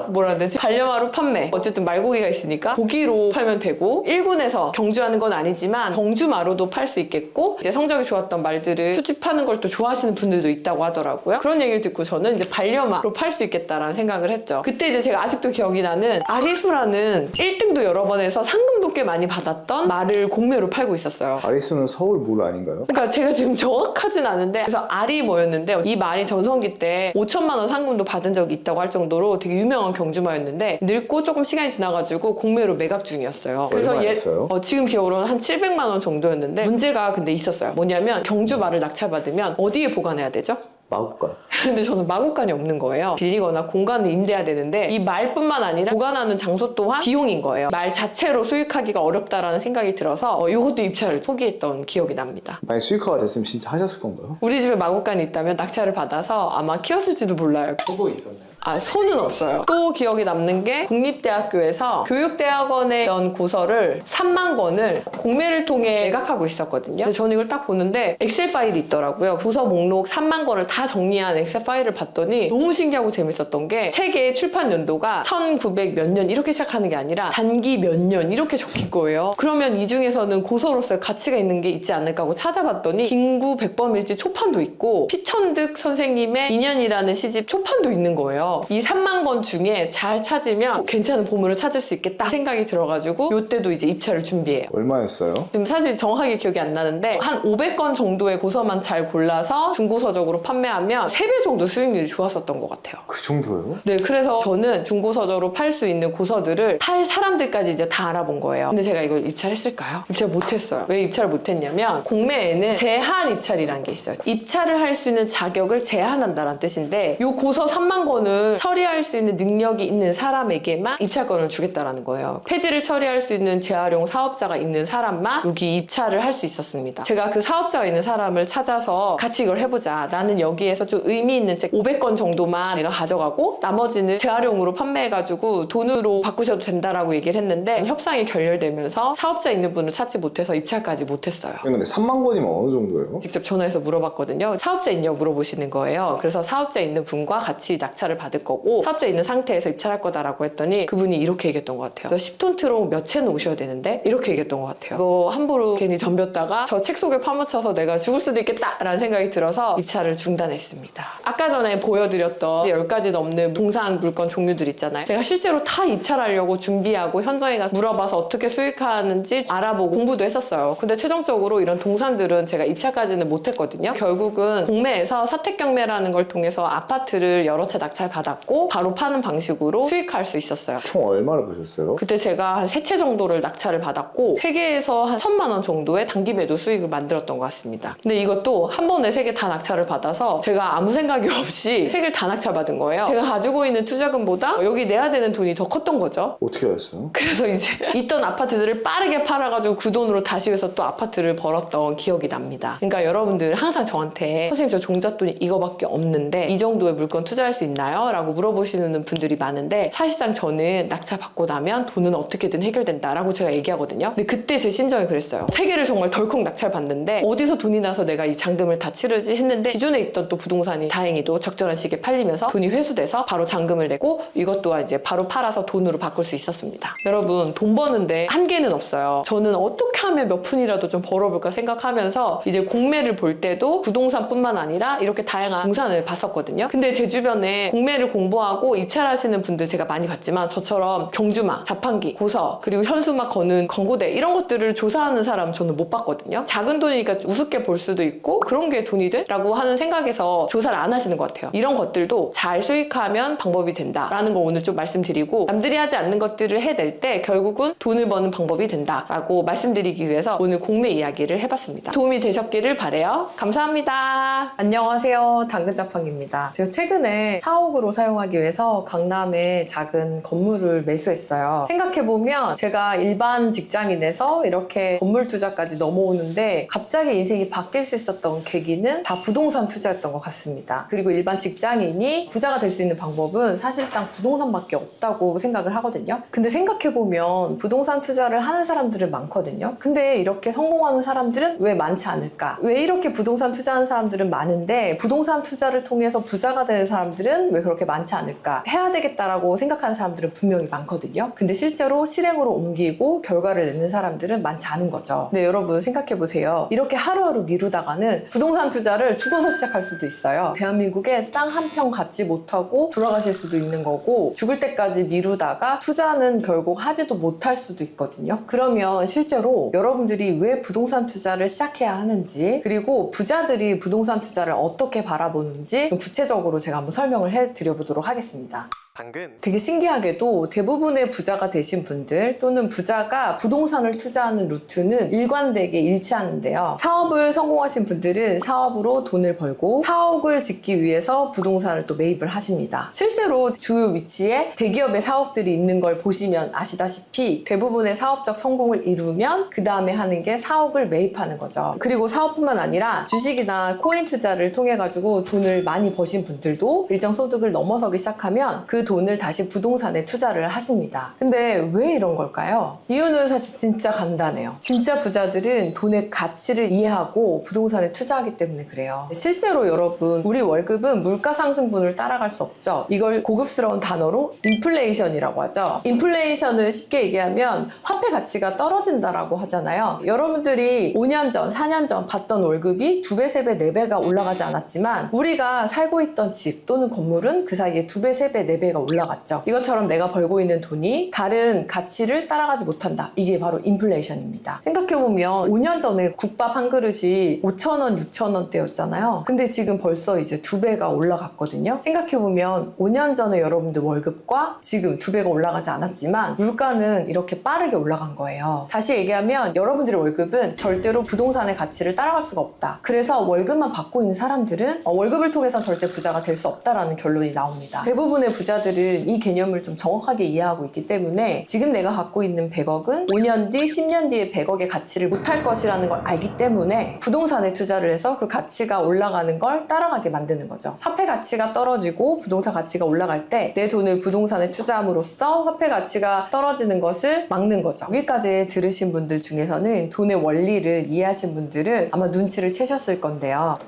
A: 뭐라 해야 되지? 반려마로 판매. 어쨌든 말고기가 있으니까 고기로 팔면 되고 1군에서 경주하는 건 아니지만 경주마로도 팔 수 있겠고 이제 성적이 좋았던 말들을 수집하는 걸 또 좋아하시는 분들도 있다고 하더라고요. 그런 얘기를 듣고 저는 이제 반려마로 팔 수 있겠다라는 생각을 했죠. 그때 이제 제가 아직도 기억이 나는 아리수라는 1등도 여러 번 해서 상금도 꽤 많이 받았던 말을 공매로 팔고 있었어요.
C: 아리수는 서울 물 아닌가요?
A: 그러니까 제가 지금 정확하진 않은데 그래서 알이 뭐였는데 이 말이 전성기 때 5천만 원 상금도 받은 적이 있다고 할 정도로 되게 유명한 경주마였는데 늙고 조금 시간이 지나가지고 공매로 매각 중이었어요. 그래서
C: 얼마였어요?
A: 지금 기억으로는 한 700만 원 정도였는데 문제가 근데 있었어요. 뭐냐면 경주마를 낙찰받으면 어디에 보관해야 되죠?
D: 마구간.
A: 근데 저는 마구간이 없는 거예요. 빌리거나 공간을 임대해야 되는데 이 말뿐만 아니라 보관하는 장소 또한 비용인 거예요. 말 자체로 수익하기가 어렵다라는 생각이 들어서 이것도 입찰을 포기했던 기억이 납니다.
D: 만약 수익화가 됐으면 진짜 하셨을 건가요?
A: 우리 집에 마구간이 있다면 낙찰을 받아서 아마 키웠을지도 몰라요.
B: 소도 있었나요?
A: 소는 없어요. 또 기억이 남는 게 국립대학교에서 교육대학원에 있던 고서를 3만 권을 공매를 통해 매각하고 있었거든요. 근데 저는 이걸 딱 보는데 엑셀 파일이 있더라고요. 고서 목록 3만 권을 다 정리한 엑셀 파일을 봤더니 너무 신기하고 재밌었던 게 책의 출판 연도가 1900 몇 년 이렇게 시작하는 게 아니라 단기 몇 년 이렇게 적힌 거예요. 그러면 이 중에서는 고서로서의 가치가 있는 게 있지 않을까 하고 찾아봤더니 김구 백범일지 초판도 있고 피천득 선생님의 인연이라는 시집 초판도 있는 거예요. 이 3만 권 중에 잘 찾으면 괜찮은 보물을 찾을 수 있겠다 생각이 들어가지고 이때도 이제 입찰을 준비해요.
D: 얼마였어요?
A: 지금 사실 정확하게 기억이 안 나는데 한 500건 정도의 고서만 잘 골라서 중고서적으로 판매하면 3배 정도 수익률이 좋았었던 것 같아요.
D: 그 정도예요?
A: 네, 그래서 저는 중고서적으로 팔 수 있는 고서들을 팔 사람들까지 이제 다 알아본 거예요. 근데 제가 이걸 입찰했을까요? 입찰 못했어요. 왜 입찰을 못했냐면 공매에는 제한 입찰이라는 게 있어요. 입찰을 할 수 있는 자격을 제한한다는 뜻인데 이 고서 3만 권을 처리할 수 있는 능력이 있는 사람에게만 입찰권을 주겠다라는 거예요. 폐지를 처리할 수 있는 재활용 사업자가 있는 사람만 여기 입찰을 할 수 있었습니다. 제가 그 사업자가 있는 사람을 찾아서 같이 이걸 해보자. 나는 여기에서 좀 의미 있는 책 500건 정도만 내가 가져가고 나머지는 재활용으로 판매해가지고 돈으로 바꾸셔도 된다라고 얘기를 했는데 협상이 결렬되면서 사업자 있는 분을 찾지 못해서 입찰까지 못했어요.
D: 근데 3만 권이면 어느 정도예요?
A: 직접 전화해서 물어봤거든요. 사업자 있냐고 물어보시는 거예요. 그래서 사업자 있는 분과 같이 낙찰을 받을 거고 사업자 있는 상태에서 입찰할 거다라고 했더니 그분이 이렇게 얘기했던 것 같아요. 10톤 트럭 몇 채는 오셔야 되는데 이렇게 얘기했던 것 같아요. 이거 함부로 괜히 덤볐다가 저 책 속에 파묻혀서 내가 죽을 수도 있겠다라는 생각이 들어서 입찰을 중단했습니다. 아까 전에 보여드렸던 10가지 넘는 부동산 물건 종류들 있잖아요. 제가 실제로 다 입찰하려고 준비하고 현장에 가서 물어봐서 어떻게 수익하는지 알아보고 공부도 했었어요. 근데 최종적으로 이런 동산들은 제가 입찰까지는 못했거든요. 결국은 공매에서 사택경매라는 걸 통해서 아파트를 여러 채 낙찰받았고 바로 파는 방식으로 수익할 수 있었어요.
D: 총 얼마를 보셨어요?
A: 그때 제가 한 3채 정도를 낙찰을 받았고 3개에서 한 1,000만 원 정도의 단기 매도 수익을 만들었던 것 같습니다. 근데 이것도 한 번에 3개 다 낙찰을 받아서 제가 아무 생각이 없이 3개를 다 낙찰받은 거예요. 제가 가지고 있는 투자금보다 여기 내야 되는 돈이 더 컸던 거죠.
D: 어떻게 하셨어요?
A: 그래서 이제 있던 아파트들을 빠르게 팔아가지고 그 돈으로 다시 해서 또 아파트를 벌었던 기억이 납니다. 그러니까 여러분들 항상 저한테 선생님 저 종잣돈이 이거밖에 없는데 이 정도의 물건 투자할 수 있나요? 라고 물어보시는 분들이 많은데 사실상 저는 낙찰 받고 나면 돈은 어떻게든 해결된다 라고 제가 얘기하거든요. 근데 그때 제 심정이 그랬어요. 3개를 정말 덜컥 낙찰 받는데 어디서 돈이 나서 내가 이 잔금을 다 치르지 했는데 기존에 있던 또 부동산이 다행히도 적절한 시기에 팔리면서 돈이 회수돼서 바로 잔금을 내고 이것 또한 이제 바로 팔아서 돈으로 바꿀 수 있었습니다. 여러분 돈 버는데 한계는 없어요. 저는 어떻게 하면 몇 푼이라도 좀 벌어볼까 생각하면서 이제 공매를 볼 때도 부동산뿐만 아니라 이렇게 다양한 동산을 봤었거든요. 근데 제 주변에 공매를 공부하고 입찰하시는 분들 제가 많이 봤지만 저처럼 경주마, 자판기, 고서 그리고 현수막 거는 광고대 이런 것들을 조사하는 사람 저는 못 봤거든요. 작은 돈이니까 우습게 볼 수도 있고 그런 게 돈이 돼? 라고 하는 생각에서 조사를 안 하시는 것 같아요. 이런 것들도 잘 수익하면 방법이 된다라는 걸 오늘 좀 말씀드리고 남들이 하지 않는 것들을 해낼 때 결국은 돈을 버는 방법이 된다라고 말씀드리기 위해서 오늘 공매 이야기를 해봤습니다. 도움이 되셨기를 바라요. 감사합니다. 안녕하세요. 당근자판기입니다. 제가 최근에 사옥으로 사용하기 위해서 강남에 작은 건물을 매수했어요. 생각해보면 제가 일반 직장인에서 이렇게 건물 투자까지 넘어오는데 갑자기 인생이 바뀔 수 있었던 계기는 다 부동산 투자였던 것 같습니다. 그리고 일반 직장인이 부자가 될 수 있는 방법은 사실상 부동산밖에 없다고 생각을 하거든요. 근데 생각해보면 부동산 투자를 하는 사람들은 많거든요. 근데 이렇게 성공하는 사람들은 왜 많지 않을까? 왜 이렇게 부동산 투자하는 사람들은 많은데 부동산 투자를 통해서 부자가 되는 사람들은 왜 그렇게 많지 않을까? 해야 되겠다라고 생각하는 사람들은 분명히 많거든요. 근데 실제로 실행으로 옮기고 결과를 내는 사람들은 많지 않은 거죠. 근데 여러분 생각해보세요. 이렇게 하루하루 미루다가는 부동산 투자를 죽어서 시작할 수도 있어요. 대한민국에 땅 한 평 갖지 못하고 돌아가실 수도 있는 거고 죽을 때까지 미루다가 투자는 결국 하지도 못할 수도 있거든요. 그러면 실제로 여러분들이 왜 부동산 투자를 시작해야 하는지 그리고 부자들이 부동산 투자를 어떻게 바라보는지 좀 구체적으로 제가 한번 설명을 해드려보도록 하겠습니다.
E: 당근.
A: 되게 신기하게도 대부분의 부자가 되신 분들 또는 부자가 부동산을 투자하는 루트는 일관되게 일치하는데요. 사업을 성공하신 분들은 사업으로 돈을 벌고 사옥을 짓기 위해서 부동산을 또 매입을 하십니다. 실제로 주요 위치에 대기업의 사옥들이 있는 걸 보시면 아시다시피 대부분의 사업적 성공을 이루면 그 다음에 하는 게 사옥을 매입하는 거죠. 그리고 사업뿐만 아니라 주식이나 코인 투자를 통해 가지고 돈을 많이 버신 분들도 일정 소득을 넘어서기 시작하면 그 돈을 다시 부동산에 투자를 하십니다. 근데 왜 이런 걸까요? 이유는 사실 진짜 간단해요. 진짜 부자들은 돈의 가치를 이해하고 부동산에 투자하기 때문에 그래요. 실제로 여러분, 우리 월급은 물가 상승분을 따라갈 수 없죠. 이걸 고급스러운 단어로 인플레이션이라고 하죠. 인플레이션은 쉽게 얘기하면 화폐 가치가 떨어진다라고 하잖아요. 여러분들이 5년 전, 4년 전 받던 월급이 2배, 3배, 4배가 올라가지 않았지만 우리가 살고 있던 집 또는 건물은 그 사이에 2배, 3배, 4배가 올라갔죠. 이것처럼 내가 벌고 있는 돈이 다른 가치를 따라가지 못한다. 이게 바로 인플레이션입니다. 생각해보면 5년 전에 국밥 한 그릇이 5,000원, 6,000원대였잖아요. 근데 지금 벌써 이제 2배가 올라갔거든요. 생각해보면 5년 전에 여러분들 월급과 지금 2배가 올라가지 않았지만 물가는 이렇게 빠르게 올라간 거예요. 다시 얘기하면 여러분들의 월급은 절대로 부동산의 가치를 따라갈 수가 없다. 그래서 월급만 받고 있는 사람들은 월급을 통해서 절대 부자가 될 수 없다라는 결론이 나옵니다. 대부분의 부자들은 이 개념을 좀 정확하게 이해하고 있기 때문에 지금 내가 갖고 있는 100억은 5년 뒤, 10년 뒤에 100억의 가치를 못할 것이라는 걸 알기 때문에 부동산에 투자를 해서 그 가치가 올라가는 걸 따라가게 만드는 거죠. 화폐 가치가 떨어지고 부동산 가치가 올라갈 때 내 돈을 부동산에 투자함으로써 화폐 가치가 떨어지는 것을 막는 거죠. 여기까지 들으신 분들 중에서는 돈의 원리를 이해하신 분들은 아마 눈치를 채셨을 건데요.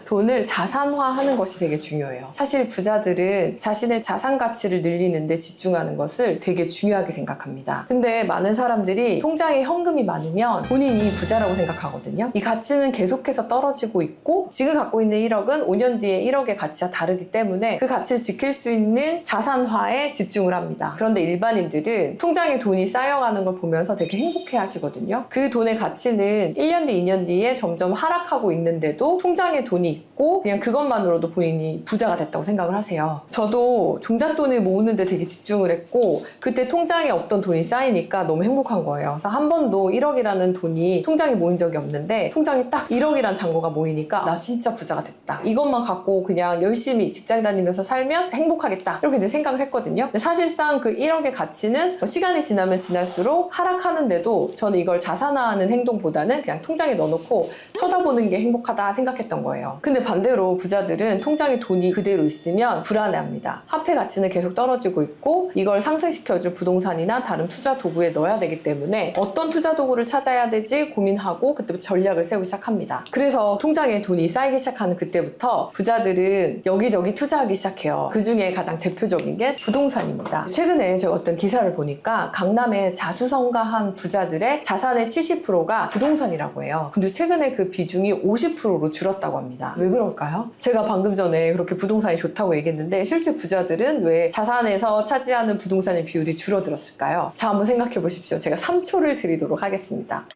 A: 돈을 자산화하는 것이 되게 중요해요. 사실 부자들은 자신의 자산 가치를 늘리는데 집중하는 것을 되게 중요하게 생각합니다. 근데 많은 사람들이 통장에 현금이 많으면 본인이 부자라고 생각하거든요. 이 가치는 계속해서 떨어지고 있고 지금 갖고 있는 1억은 5년 뒤에 1억의 가치와 다르기 때문에 그 가치를 지킬 수 있는 자산화에 집중을 합니다. 그런데 일반인들은 통장에 돈이 쌓여가는 걸 보면서 되게 행복해 하시거든요. 그 돈의 가치는 1년 뒤, 2년 뒤에 점점 하락하고 있는데도 통장에 돈이 있고 그냥 그것만으로도 본인이 부자가 됐다고 생각을 하세요. 저도 종잣돈을 모으는데 되게 집중을 했고 그때 통장에 없던 돈이 쌓이니까 너무 행복한 거예요. 그래서 한 번도 1억이라는 돈이 통장에 모인 적이 없는데 통장에 딱 1억이라는 잔고가 모이니까 나 진짜 부자가 됐다. 이것만 갖고 그냥 열심히 직장 다니면서 살면 행복하겠다. 이렇게 이제 생각을 했거든요. 근데 사실상 그 1억의 가치는 시간이 지나면 지날수록 하락하는데도 저는 이걸 자산화하는 행동보다는 그냥 통장에 넣어놓고 쳐다보는 게 행복하다 생각했던 거예요. 근데 반대로 부자들은 통장에 돈이 그대로 있으면 불안해합니다. 화폐 가치는 계속 떨어지고 있고 이걸 상승시켜줄 부동산이나 다른 투자 도구에 넣어야 되기 때문에 어떤 투자 도구를 찾아야 되지 고민하고 그때부터 전략을 세우기 시작합니다. 그래서 통장에 돈이 쌓이기 시작하는 그때부터 부자들은 여기저기 투자하기 시작해요. 그 중에 가장 대표적인 게 부동산입니다. 최근에 제가 어떤 기사를 보니까 강남의 자수성가한 부자들의 자산의 70%가 부동산이라고 해요. 근데 최근에 그 비중이 50%로 줄었다고 합니다. 왜 그럴까요? 제가 방금 전에 그렇게 부동산이 좋다고 얘기했는데 실제 부자들은 왜 자산에서 차지하는 부동산의 비율이 줄어들었을까요? 자, 한번 생각해 보십시오. 제가 3초를 드리도록 하겠습니다.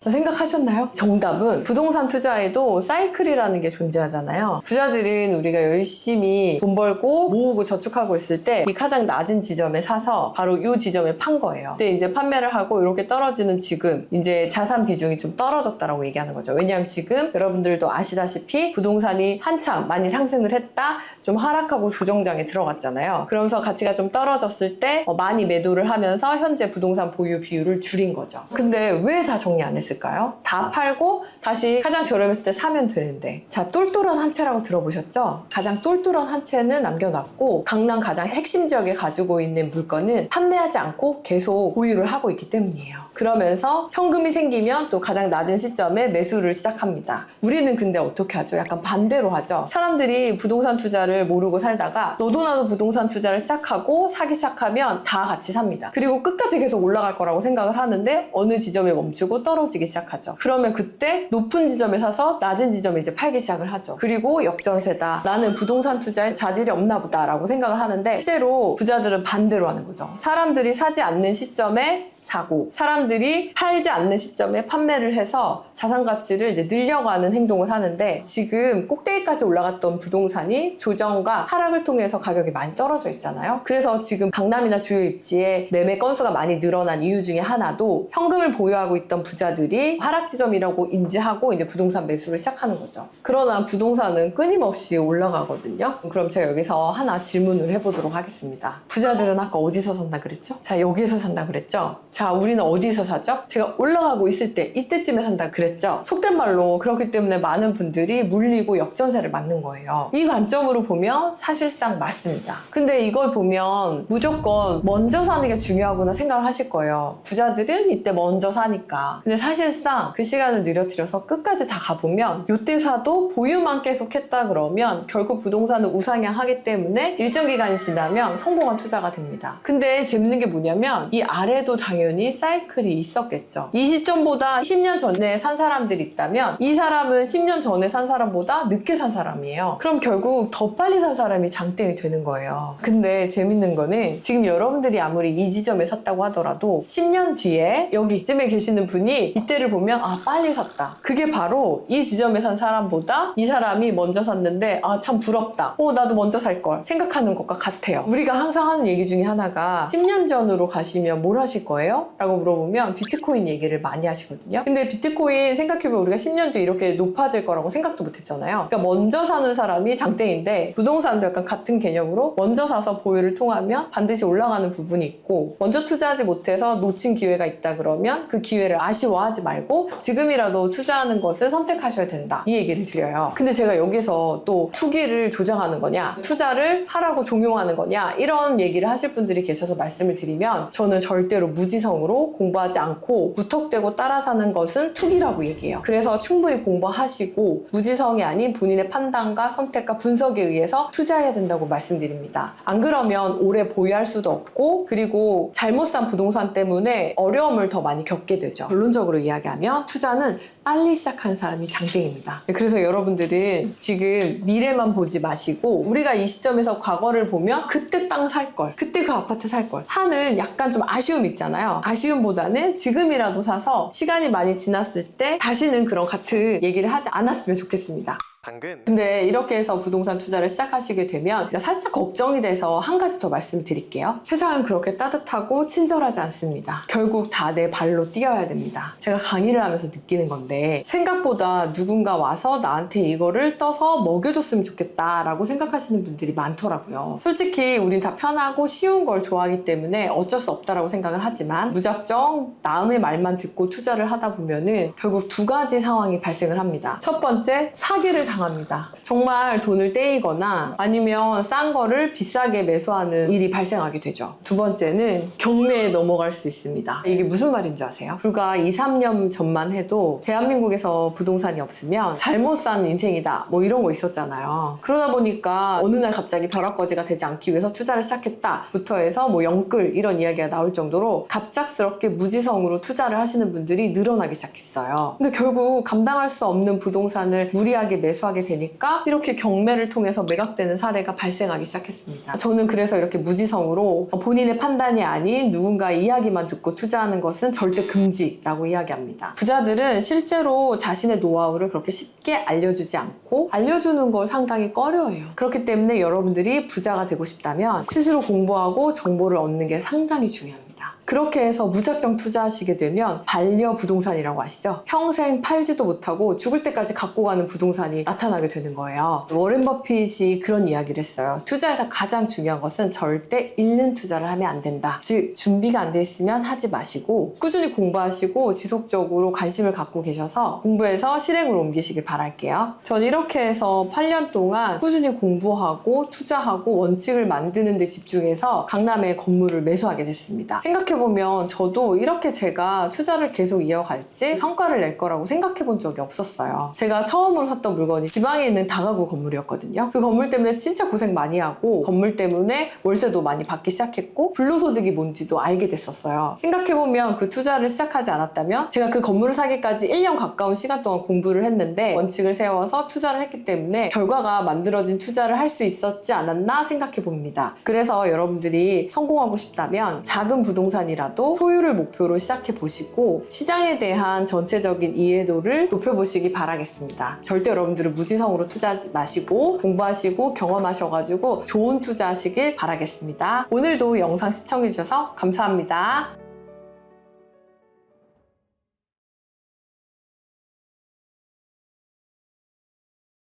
A: 생각하셨나요? 정답은 부동산 투자에도 사이클이라는 게 존재하잖아요. 부자들은 우리가 열심히 돈 벌고 모으고 저축하고 있을 때 이 가장 낮은 지점에 사서 바로 이 지점에 판 거예요. 근데 이제 판매를 하고 이렇게 떨어지는 지금 이제 자산 비중이 좀 떨어졌다라고 얘기하는 거죠. 왜냐하면 지금 여러분들도 아시다시피 부동산이 한참 많이 상승을 했다 좀 하락하고 조정장에 들어갔잖아요. 그러면서 가치가 좀 떨어졌을 때 많이 매도를 하면서 현재 부동산 보유 비율을 줄인 거죠. 근데 왜 다 정리 안 했을까요? 다 팔고 다시 가장 저렴했을 때 사면 되는데. 자, 똘똘한 한 채라고 들어보셨죠? 가장 똘똘한 한 채는 남겨놨고 강남 가장 핵심 지역에 가지고 있는 물건은 판매하지 않고 계속 보유를 하고 있기 때문이에요. 그러면서 현금이 생기면 또 가장 낮은 시점에 매수를 시작합니다. 우리는 근데 어떻게 하죠? 약간 반대로 하죠. 사람들이 부동산 투자를 모르고 살다가 너도 나도 부동산 투자를 시작하고 사기 시작하면 다 같이 삽니다. 그리고 끝까지 계속 올라갈 거라고 생각을 하는데 어느 지점에 멈추고 떨어지기 시작하죠. 그러면 그때 높은 지점에 사서 낮은 지점에 이제 팔기 시작을 하죠. 그리고 역전세다. 나는 부동산 투자에 자질이 없나 보다 라고 생각을 하는데 실제로 부자들은 반대로 하는 거죠. 사람들이 사지 않는 시점에 사고, 사람들이 팔지 않는 시점에 판매를 해서 자산 가치를 이제 늘려가는 행동을 하는데, 지금 꼭대기까지 올라갔던 부동산이 조정과 하락을 통해서 가격이 많이 떨어져 있잖아요. 그래서 지금 강남이나 주요 입지에 매매 건수가 많이 늘어난 이유 중에 하나도 현금을 보유하고 있던 부자들이 하락 지점이라고 인지하고 이제 부동산 매수를 시작하는 거죠. 그러나 부동산은 끊임없이 올라가거든요. 그럼 제가 여기서 하나 질문을 해보도록 하겠습니다. 부자들은 아까 어디서 산다 그랬죠? 자, 여기서 산다 그랬죠? 자, 우리는 어디서 사죠? 제가 올라가고 있을 때 이때쯤에 산다 그랬죠? 속된 말로 그렇기 때문에 많은 분들이 물리고 역전세를 맞는 거예요. 이 관점으로 보면 사실상 맞습니다. 근데 이걸 보면 무조건 먼저 사는 게 중요하구나 생각하실 거예요. 부자들은 이때 먼저 사니까. 근데 사실상 그 시간을 늘어뜨려서 끝까지 다 가보면 이때 사도 보유만 계속 했다 그러면 결국 부동산은 우상향하기 때문에 일정 기간이 지나면 성공한 투자가 됩니다. 근데 재밌는 게 뭐냐면 이 아래도 당연히 사이클이 있었겠죠. 이 시점보다 10년 전에 산 사람들이 있다면 이 사람은 10년 전에 산 사람보다 늦게 산 사람이에요. 그럼 결국 더 빨리 산 사람이 장땡이 되는 거예요. 근데 재밌는 거는 지금 여러분들이 아무리 이 지점에 샀다고 하더라도 10년 뒤에 여기쯤에 계시는 분이 이때를 보면 아, 빨리 샀다. 그게 바로 이 지점에 산 사람보다 이 사람이 먼저 샀는데 아, 참 부럽다. 나도 먼저 살 걸 생각하는 것과 같아요. 우리가 항상 하는 얘기 중에 하나가 10년 전으로 가시면 뭘 하실 거예요? 라고 물어보면 비트코인 얘기를 많이 하시거든요. 근데 비트코인 생각해보면 우리가 10년 뒤에 이렇게 높아질 거라고 생각도 못 했잖아요. 그러니까 먼저 사는 사람이 장땡인데 부동산도 약간 같은 개념으로 먼저 사서 보유를 통하면 반드시 올라가는 부분이 있고, 먼저 투자하지 못해서 놓친 기회가 있다 그러면 그 기회를 아쉬워하지 말고 지금이라도 투자하는 것을 선택하셔야 된다, 이 얘기를 드려요. 근데 제가 여기서 또 투기를 조장하는 거냐, 투자를 하라고 종용하는 거냐, 이런 얘기를 하실 분들이 계셔서 말씀을 드리면 저는 절대로 무지성으로 공부하지 않고 무턱대고 따라 사는 것은 투기라고 얘기해요. 그래서 충분히 공부하시고 무지성이 아닌 본인의 판단과 선택과 분석에 의해서 투자해야 된다고 말씀드립니다. 안 그러면 오래 보유할 수도 없고, 그리고 잘못 산 부동산 때문에 어려움을 더 많이 겪게 되죠. 결론적으로 이야기하면 투자는 빨리 시작한 사람이 장땡입니다. 그래서 여러분들은 지금 미래만 보지 마시고 우리가 이 시점에서 과거를 보면 그때 땅 살 걸, 그때 그 아파트 살 걸 하는 약간 좀 아쉬움 있잖아요. 아쉬움보다는 지금이라도 사서 시간이 많이 지났을 때 다시는 그런 같은 얘기를 하지 않았으면 좋겠습니다.
E: 당근.
A: 근데 이렇게 해서 부동산 투자를 시작하시게 되면 제가 살짝 걱정이 돼서 한 가지 더 말씀을 드릴게요. 세상은 그렇게 따뜻하고 친절하지 않습니다. 결국 다 내 발로 뛰어야 됩니다. 제가 강의를 하면서 느끼는 건데 생각보다 누군가 와서 나한테 이거를 떠서 먹여줬으면 좋겠다라고 생각하시는 분들이 많더라고요. 솔직히 우린 다 편하고 쉬운 걸 좋아하기 때문에 어쩔 수 없다라고 생각을 하지만 무작정 남의 말만 듣고 투자를 하다 보면은 결국 두 가지 상황이 발생을 합니다. 첫 번째, 사기를 당합니다. 정말 돈을 떼이거나 아니면 싼 거를 비싸게 매수하는 일이 발생하게 되죠. 두 번째는 경매에 넘어갈 수 있습니다. 이게 무슨 말인지 아세요? 불과 2, 3년 전만 해도 대한민국에서 부동산이 없으면 잘못 산 인생이다, 뭐 이런 거 있었잖아요. 그러다 보니까 어느 날 갑자기 벼락거지가 되지 않기 위해서 투자를 시작했다 부터 해서 뭐 영끌 이런 이야기가 나올 정도로 갑작스럽게 무지성으로 투자를 하시는 분들이 늘어나기 시작했어요. 근데 결국 감당할 수 없는 부동산을 무리하게 매수하게 되니까 이렇게 경매를 통해서 매각되는 사례가 발생하기 시작했습니다. 저는 그래서 이렇게 무지성으로 본인의 판단이 아닌 누군가의 이야기만 듣고 투자하는 것은 절대 금지라고 이야기합니다. 부자들은 실제로 자신의 노하우를 그렇게 쉽게 알려주지 않고 알려주는 걸 상당히 꺼려해요. 그렇기 때문에 여러분들이 부자가 되고 싶다면 스스로 공부하고 정보를 얻는 게 상당히 중요합니다. 그렇게 해서 무작정 투자하시게 되면 반려 부동산이라고 아시죠? 평생 팔지도 못하고 죽을 때까지 갖고 가는 부동산이 나타나게 되는 거예요. 워렌 버핏이 그런 이야기를 했어요. 투자에서 가장 중요한 것은 절대 잃는 투자를 하면 안 된다. 즉 준비가 안 돼 있으면 하지 마시고 꾸준히 공부하시고 지속적으로 관심을 갖고 계셔서 공부해서 실행으로 옮기시길 바랄게요. 전 이렇게 해서 8년 동안 꾸준히 공부하고 투자하고 원칙을 만드는 데 집중해서 강남에 건물을 매수하게 됐습니다. 생각해보면 저도 이렇게 제가 투자를 계속 이어갈지 성과를 낼 거라고 생각해본 적이 없었어요. 제가 처음으로 샀던 물건이 지방에 있는 다가구 건물이었거든요. 그 건물 때문에 진짜 고생 많이 하고 건물 때문에 월세도 많이 받기 시작했고 불로소득이 뭔지도 알게 됐었어요. 생각해보면 그 투자를 시작하지 않았다면 제가 그 건물을 사기까지 1년 가까운 시간 동안 공부를 했는데 원칙을 세워서 투자를 했기 때문에 결과가 만들어진 투자를 할 수 있었지 않았나 생각해봅니다. 그래서 여러분들이 성공하고 싶다면 작은 부동산이 원이라도 소유를 목표로 시작해 보시고 시장에 대한 전체적인 이해도를 높여보시기 바라겠습니다. 절대 여러분들은 무지성으로 투자하지 마시고 공부하시고 경험하셔가지고 좋은 투자하시길 바라겠습니다. 오늘도 영상 시청해주셔서 감사합니다.